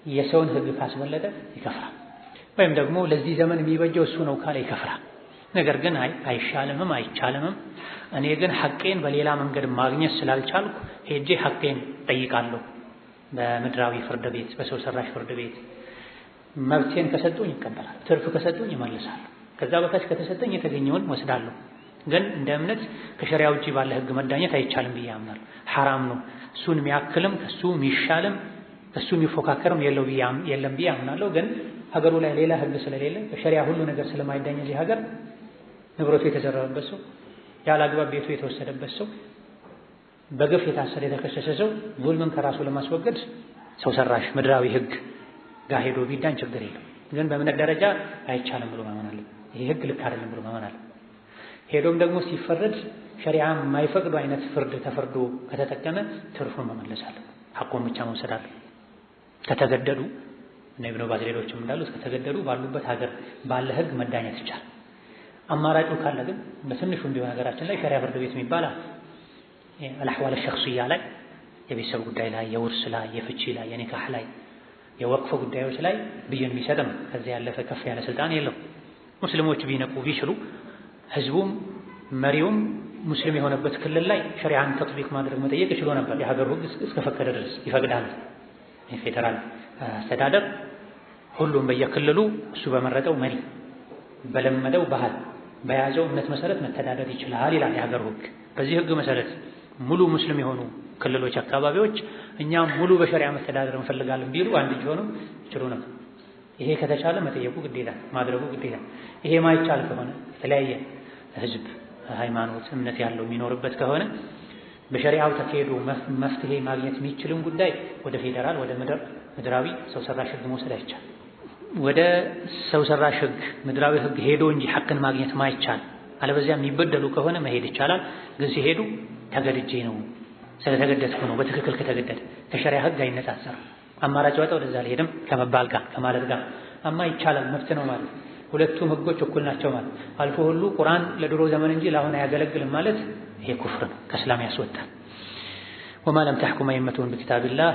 የሰውን ህግ ካስበለጠ ይከፍራል። ወይም ደግሞ ለዚህ ዘመን የሚበጀው እሱ ነው ካለ ይከፍራል። ነገር ግን አይሻልምም አይቻልምም እኔ ግን ሐቄን በሌላ መንገድ ማግኘት ስላልቻልኩ ሄጄ ሐቄን ጠይቃለሁ በምድራዊ ፍርድ ቤት፣ በሰው ሰራሽ ፍርድ ቤት መብቴን ከሰጡኝ ይቀበላል፣ ትርፍ ከሰጡኝ ይመልሳል። ከዛ በታች ከተሰጠኝ የተገኘውን ወስዳለሁ። ግን እንደ እምነት ከሸሪዓ ውጪ ባለ ህግ መዳኘት አይቻልም ብዬ አምናለሁ። ሐራም ነው። እሱን የሚያክልም ከሱ የሚሻልም ከሱ የሚፎካከርም የለም ብዬ አምናለሁ። ግን ሀገሩ ላይ ሌላ ህግ ስለሌለ በሸሪዓ ሁሉ ነገር ስለማይዳኝ እዚህ ሀገር ንብረቱ የተዘረፈበት ሰው፣ ያለ አግባብ ቤቱ የተወሰደበት ሰው፣ በግፍ የታሰረ የተከሰሰ ሰው ዙልምን ከራሱ ለማስወገድ ሰው ሰራሽ ምድራዊ ህግ ጋር ሄዶ ቢዳኝ ችግር የለም። ግን በእምነት ደረጃ አይቻልም ብሎ ማመን አለ። ይሄ ህግ ልክ አይደለም ብሎ ማመን አለ። ሄዶም ደግሞ ሲፈረድ ሸሪዓ የማይፈቅዱ አይነት ፍርድ ተፈርዶ ከተጠቀመ ትርፉን መመለስ አለ፣ ሐቁን ብቻ መውሰድ አለ። ከተገደዱ እና ኢብኑ ባዝ ሌሎችም እንዳሉት ከተገደዱ ባሉበት ሀገር ባለ ህግ መዳኘት ይቻላል። አማራጩ ካለ ግን በትንሹ እንዲሆን ሀገራችን ላይ ሸሪዓ ፍርድ ቤት የሚባል አልአህዋል ሸኽሲያ ላይ የቤተሰብ ጉዳይ ላይ፣ የውርስ ላይ፣ የፍቺ ላይ፣ የኒካህ ላይ፣ የወቅፍ ጉዳዮች ላይ ብይን የሚሰጥ ነው። ከዚያ ያለፈ ከፍ ያለ ስልጣን የለው። ሙስሊሞች ቢነቁ ቢችሉ ህዝቡም መሪውም ሙስሊም የሆነበት ክልል ላይ ሸሪዓን ተጥቢቅ ማድረግ መጠየቅ ይችሉ ነበር። የሀገሩ ህግ እስከፈቀደ ድረስ ይፈቅዳል። የፌደራል አስተዳደር ሁሉም በየክልሉ እሱ በመረጠው መሪ በለመደው ባህል በያዘው እምነት መሰረት መተዳደር ይችላል ይላል የሀገሩ ህግ። በዚህ ህግ መሰረት ሙሉ ሙስሊም የሆኑ ክልሎች፣ አካባቢዎች እኛም ሙሉ በሸሪዓ መተዳደር እንፈልጋለን ቢሉ አንድ እጅ ሆነው ይችሉ ነበር። ይሄ ከተቻለ መጠየቁ ግዴታ፣ ማድረጉ ግዴታ። ይሄ ማይቻል ከሆነ የተለያየ ህዝብ ሃይማኖት እምነት ያለው የሚኖርበት ከሆነ በሸሪዓው ተካሄዶ መፍትሄ ማግኘት የሚችልን ጉዳይ ወደ ፌደራል ወደ ምድራዊ ሰው ሰራሽ ህግ መውሰድ አይቻል። ወደ ሰው ሰራሽ ህግ ምድራዊ ህግ ሄዶ እንጂ ሐቅን ማግኘት ማይቻል አለበዚያ የሚበደሉ ከሆነ መሄድ ይቻላል። ግን ሲሄዱ ተገድጄ ነው ስለተገደድኩ ነው በትክክል ከተገደደ ከሸሪዓ ህግ አይነጻጸርም። አማራጭ ወጣ ወደዛ ልሄድም ከመባል ጋር ከማለት ጋር አማ ይቻላል መፍት ነው ማለት ሁለቱም ህጎች እኩል ናቸው ማለት አልፎ ሁሉ ቁርአን ለድሮ ዘመን እንጂ ለአሁን አያገለግልም ማለት ይሄ ኩፍር ነው፣ ከእስላም ያስወጣል። ወማ ለም ተሕኩም አኢመቱሁም ቢኪታቢላህ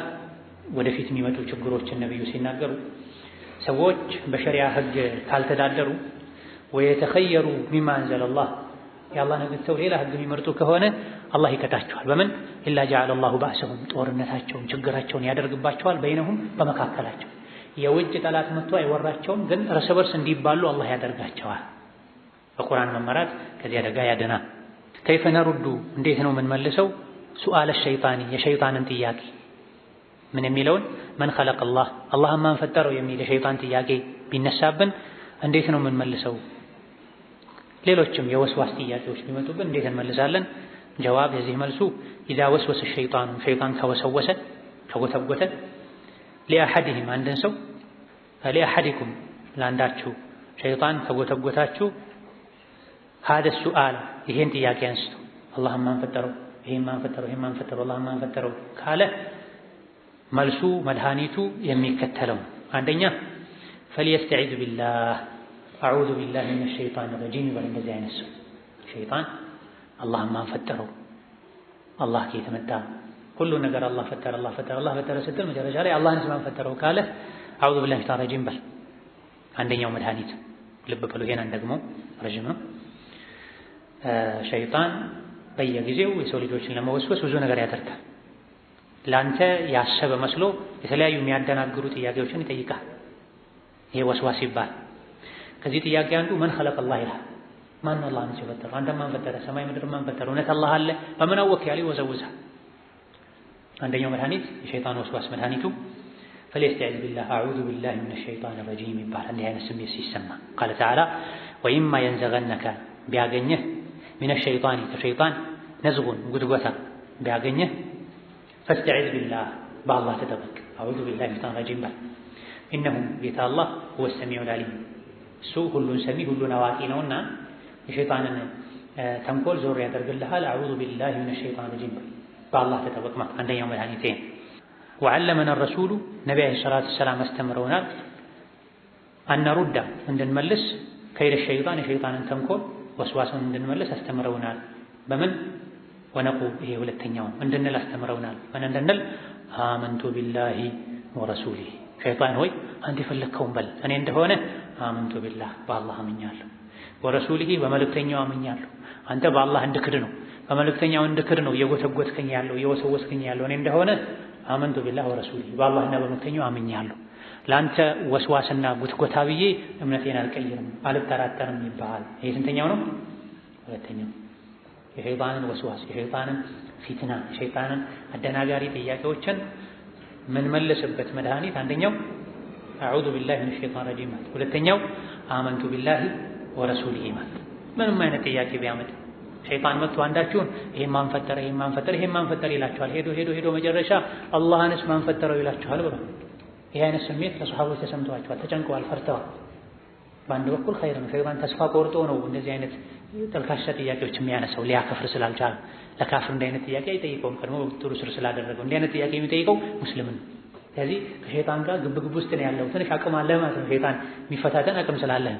ወደፊት የሚመጡ ችግሮችን ነብዩ ሲናገሩ ሰዎች በሸሪዓ ህግ ካልተዳደሩ ወየተኸየሩ ሚማ አንዘለላህ የአላህን ህግ ተው ሌላ ህግ የሚመርጡ ከሆነ አላህ ይቀጣቸዋል። በምን ኢላ ጀዐለ አላሁ በእሰሁም ጦርነታቸውን ችግራቸውን ያደርግባቸዋል። በይነሁም በመካከላቸው የውጭ ጠላት መጥቶ አይወራቸውም፣ ግን እርስ በርስ እንዲባሉ አላህ ያደርጋቸዋል። በቁርአን መመራት ከዚህ አደጋ ያድናል። ከይፈ ነሩዱ እንዴት ነው የምንመልሰው? ሱአለ ሸይጣኒ የሸይጣንን ጥያቄ ምን የሚለውን መን ኸለቀ አላህ አላህን ማን ፈጠረው የሚል የሸይጣን ጥያቄ ቢነሳብን እንዴት ነው የምንመልሰው? ሌሎችም የወስዋስ ጥያቄዎች ቢመጡብን እንዴት እንመልሳለን? ጀዋብ የዚህ መልሱ ኢዛ ወስወሰ ሸይጣኑ ሸይጣን ከወሰወሰ ከጎተጎተ ሊአሐዲሂም አንድን ሰው ሊአሐዲኩም ለአንዳችሁ ሸይጣን ከጎተጎታችሁ ሀደ ሱአል ይሄን ጥያቄ አንስቶ አላህን ማን ፈጠረው፣ ይሄን ማን ፈጠረው፣ ይሄን ማን ፈጠረው፣ አላህን ማን ፈጠረው ካለ መልሱ መድኃኒቱ የሚከተለው አንደኛ ፈልየስተዒዝ ቢላህ አዑዙ ቢላሂ ሚነ ሸይጣን ረጂም ይበል። እንደዚህ አይነት ሰው ሸይጣን አላህን ማን ፈጠረው፣ አላህ ከየት መጣ፣ ሁሉ ነገር አላህ ፈጠረ አላህ ፈጠረ ስትል መጨረሻ ላይ አላህን ማን ፈጠረው ካለ አዑዙ ቢላሂ ሚነ ሸይጣን ረጂም በል። አንደኛው መድኃኒት ልብ በሉ። ይሄን ደግሞ ረጅም ነው። ሸይጣን በየጊዜው የሰው ልጆችን ለመወስወስ ብዙ ነገር ያደርጋል። ላንተ ያሰበ መስሎ የተለያዩ የሚያደናግሩ ጥያቄዎችን ይጠይቃል። ይሄ ወስዋስ ይባላል። ከዚህ ጥያቄ አንዱ መን ኸለቀ አላህ ይላል። ማን ነው አላህን ሲፈጠረው? አንተ ማን ፈጠረ? ሰማይ ምድር ማን ፈጠረ? እውነት አላህ አለ? በምን አወቅ ያለ ይወዘውዛል። አንደኛው መድኃኒት የሸይጣን ወስዋስ መድኃኒቱ ፈሊየስተዒዝ ቢላህ አዑዙ ቢላሂ ሚነ ሸይጣን ረጂም ይባላል። እንዲህ አይነት ስሜት ሲሰማ ቃለ ተዓላ ወኢማ የንዘገነከ ቢያገኘህ ሚነ ሸይጣን ከሸይጣን ነዝጉን ጉድጎታ ቢያገኘህ ፈስተዒዝ ቢላህ በአላህ ተጠበቅ። አዑዙ ቢላሂ ሚነ ሸይጣን ረጂም በል። ኢነሁ ጌታ አላህ ሁወ ሰሚዑል ዓሊም እሱ ሁሉን ሰሚ ሁሉን አዋቂ ነውና የሸይጣንን ተንኮል ዞር ያደርግልሃል። አዑዙ ቢላሂ ሚነ ሸይጣን ረጂም በል በአላህ ተጠበቅ ማለት አንደኛው መድኃኒቴ ነው። ወዐለመነ ረሱሉ ነቢ ዓለይሂ ሰላቱ ወሰላም አስተምረውናል። አነሩዳ እንድንመልስ ከይደ ሸይጣን የሸይጣንን ተንኮል ወስዋስን እንድንመለስ አስተምረውናል። በምን ወነቁል ይሄ ሁለተኛው እንድንል አስተምረውናል። ምን እንድንል አመንቱ ቢላሂ ወረሱሊሂ ሸይጣን ሆይ አንተ የፈለግከውን በል እኔ እንደሆነ አመንቱ ቢላህ በአላህ አምኛለሁ፣ ወረሱሊሂ በመልእክተኛው አምኛለሁ። አንተ በአላህ እንድክድ ነው በመልእክተኛው እንድክድ ነው እየጎተጎትከኝ ያለው እየወሰወስከኝ ያለው እኔ እንደሆነ አመንቱ ቢላህ ወረሱሊሂ በአላህና በመልእክተኛው አምኛለሁ። ለአንተ ወስዋስና ጉትጎታ ብዬ እምነቴን አልቀይርም አልጠራጠርም ይባል። ይሄ ስንተኛው ነው? ሁለተኛው። የሸይጣንን ወስዋስ የሸይጣንን ፊትና የሸይጣንን አደናጋሪ ጥያቄዎችን ምን መልስበት መድኃኒት አንደኛው አዑዙ ቢላሂ ሚነ ሸይጣን ረጂም ማለት፣ ሁለተኛው አመንቱ ቢላሂ ወረሱሊሂ ማለት። ምንም አይነት ጥያቄ ቢያመጣ ሸይጣን መጥቶ አንዳችሁን ይሄን ማን ፈጠረ ይሄን ማን ፈጠረ ይላችኋል። ሄዶ መጨረሻ አላህንስ ማን ፈጠረው ይላችኋል ብሎ ይሄ አይነት ስሜት ለሰሃቦች ተሰምተዋቸዋል፣ ተጨንቀዋል፣ ፈርተዋል። በአንድ በኩል ኸይር ነው። ሸይጣን ተስፋ ቆርጦ ነው እንደዚህ አይነት ተልካሻ ጥያቄዎች የሚያነሳው ሊያከፍር ስላልቻለ። ለካፍር እንዲህ አይነት ጥያቄ አይጠይቀውም፣ ቀድሞ በቁጥጥሩ ስር ስላደረገው። እንዲህ አይነት ጥያቄ የሚጠይቀው ሙስሊምን። ስለዚህ ከሸይጣን ጋር ግብግብ ውስጥ ነው ያለው። ትንሽ አቅም አለ ማለት ነው። ሸይጣን የሚፈታተን አቅም ስላለህ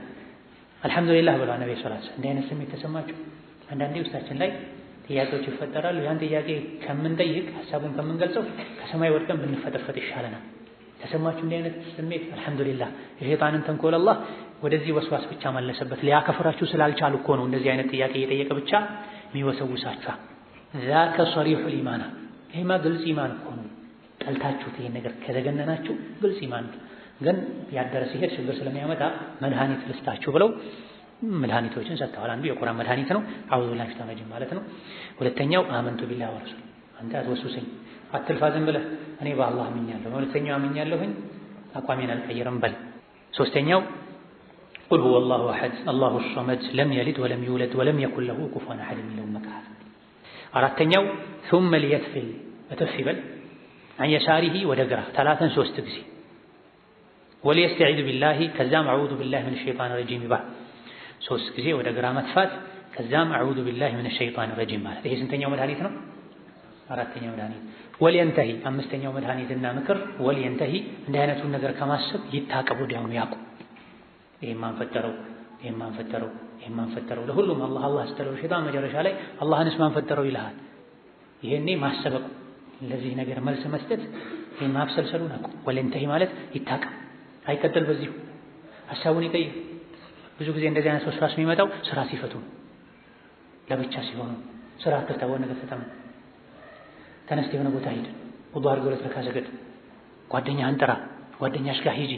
አልሐምዱሊላህ ብለዋል ነብዩ ሰለላሁ ዐለይሂ ወሰለም። እንዲህ አይነት ስሜት ተሰማቸው። አንዳንዴ ውስጣችን ላይ ጥያቄዎች ይፈጠራሉ። ያን ጥያቄ ከምንጠይቅ ሐሳቡን ከምንገልጸው ከሰማይ ወድቀን ብንፈጠፈጥ ይሻለናል። ተሰማችሁ እንዲህ አይነት ስሜት? አልሐምዱሊላህ የሸይጣንን ተንኮል አላህ ወደዚህ ወስዋስ ብቻ መለሰበት። ሊያከፍራችሁ ስላልቻሉ እኮ ነው እንደዚህ አይነት ጥያቄ እየጠየቀ ብቻ የሚወሰውሳችሁ። ዛከ ሷሪሑል ኢማን፣ ይሄማ ግልጽ ኢማን እኮ ነው። ጠልታችሁት ይሄን ነገር ከዘገነናችሁ ግልጽ ኢማን ነው። ግን ያደረ ሲሄድ ችግር ስለሚያመጣ መድኃኒት ልስጣችሁ ብለው መድኃኒቶችን ሰጥተዋል። አንዱ የቁርአን መድኃኒት ነው፣ አዑዙ ቢላሂ ሚነሽ ሸይጣኒር ረጂም ማለት ነው። ሁለተኛው አመንቱ ቢላሂ ወረሱሊሂ፣ አንተ አትወስውሰኝ አትልፋ፣ ዝም ብለህ እኔ በአላህ አምኛለሁ በሁለተኛው አምኛለሁኝ አቋሜን አልቀይርም በል። ሶስተኛው ቁል ሁወ አላሁ አሐድ አላሁ ሶመድ ለም የሊድ ወለም ይውለድ ወለም የኩን ለሁ ኩፉወን አሐድ የሚለውን መቅራት። አራተኛው ሱመ ሊየትፊል እትፍ ይበል አን የሳሪሂ ወደ ግራ ተላተን 3 ጊዜ ወሊየስተዒዙ ቢላሂ ከዛም አዑዙ ቢላሂ ሚነ ሸይጣኒር ረጂም ይባል 3 ጊዜ ወደ ግራ መጥፋት ከዛም አዑዙ ቢላሂ ሚነ ሸይጣኒር ረጂም ማለት። ይሄ ስንተኛው መድኃኒት ነው? አራተኛው መድኃኒት። ወሊየንተሂ አምስተኛው መድኃኒትና ምክር ወሊየንተሂ እንዲህ አይነቱን ነገር ከማሰብ ይታቀቡ፣ ዲያውኑ ያቁ። ይሄን ማን ፈጠረው ለሁሉም አላህ ስተለው ሸይጣን መጨረሻ ላይ አላህንስ ማን ፈጠረው ይልሃል። ይሄኔ ማሰበቁ ለዚህ ነገር መልስ መስጠት ይሄን ማብሰልሰሉን አቁ። ወሊየንተሂ ማለት ይታቀብ፣ አይቀጥል በዚሁ ሐሳቡን ይቀይር። ብዙ ጊዜ እንደዚህ አይነት ወስዋስ የሚመጣው ስራ ሲፈቱ ለብቻ ሲሆኑ ስራ ተተወው ነገር ተተማ ተነስተ የሆነ ቦታ ሂድ፣ ውዱእ አድርገህ 2 ረካ ስገድ፣ ጓደኛህን ጥራ፣ ጓደኛሽ ጋር ሂጂ፣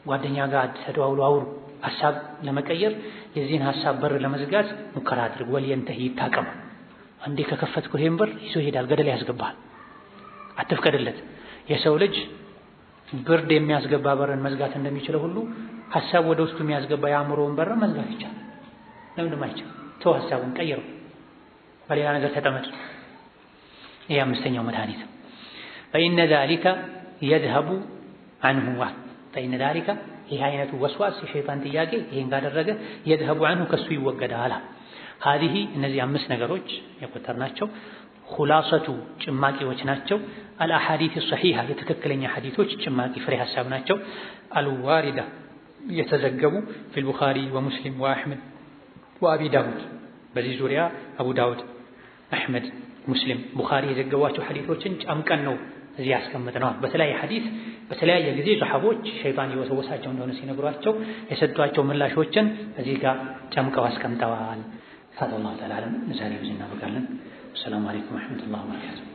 ጓደኛ ጋር ተደዋውሉ፣ አውሩ። ሐሳብ ለመቀየር የዚህን ሐሳብ በር ለመዝጋት ሙከራ አድርግ። ወሊየንተሂ ይታቀም። አንዴ ከከፈትኩ ይሄን በር ይዞ ይሄዳል፣ ገደል ያስገባሃል። አትፍቀድለት። የሰው ልጅ ብርድ የሚያስገባ በርን መዝጋት እንደሚችለው ሁሉ ሐሳብ ወደ ውስጡ የሚያስገባ የአእምሮውን በር መዝጋት ይቻላል። ለምንድን አይቻል? ተው፣ ሐሳቡን ቀይረው፣ በሌላ ነገር ተጠመድ። ይሄ አምስተኛው መድኃኒት። ፈኢነ ዛሊከ የዝሀቡ ዐንሁ ፈኢነ ዛሊከ ይህ አይነቱ ወስዋስ የሸይጣን ጥያቄ ይሄን ካደረገ የዝሀቡ ዐንሁ ከሱ ይወገዳል። ሀዚህ እነዚህ 5 ነገሮች የቆጠርናቸው ኹላሰቱ ጭማቂዎች ናቸው። አልአሐዲስ ሰሒሃ የትክክለኛ ሐዲሶች ጭማቂ ፍሬ ሐሳብ ናቸው። አልዋሪዳ የተዘገቡ ፊል ቡኻሪ ወሙስሊም ወአሕመድ ወአቢ ዳውድ። በዚህ ዙሪያ አቡ ዳውድ፣ አሕመድ፣ ሙስሊም፣ ቡኻሪ የዘገቧቸው ሐዲሶችን ጨምቀን ነው እዚህ ያስቀምጥነዋል። በተለያየ ሐዲስ በተለያየ ጊዜ ሰሐቦች ሸይጣን የወሰወሳቸው እንደሆነ ሲነግሯቸው የሰጧቸው ምላሾችን እዚህ ጋር ጨምቀው አስቀምጠዋል። ፈተላሁ ተዓላ ዛሬ ብዙ እናበቃለን። ሰላም አለይኩም ወረሕመቱላሂ ወበረካቱህ።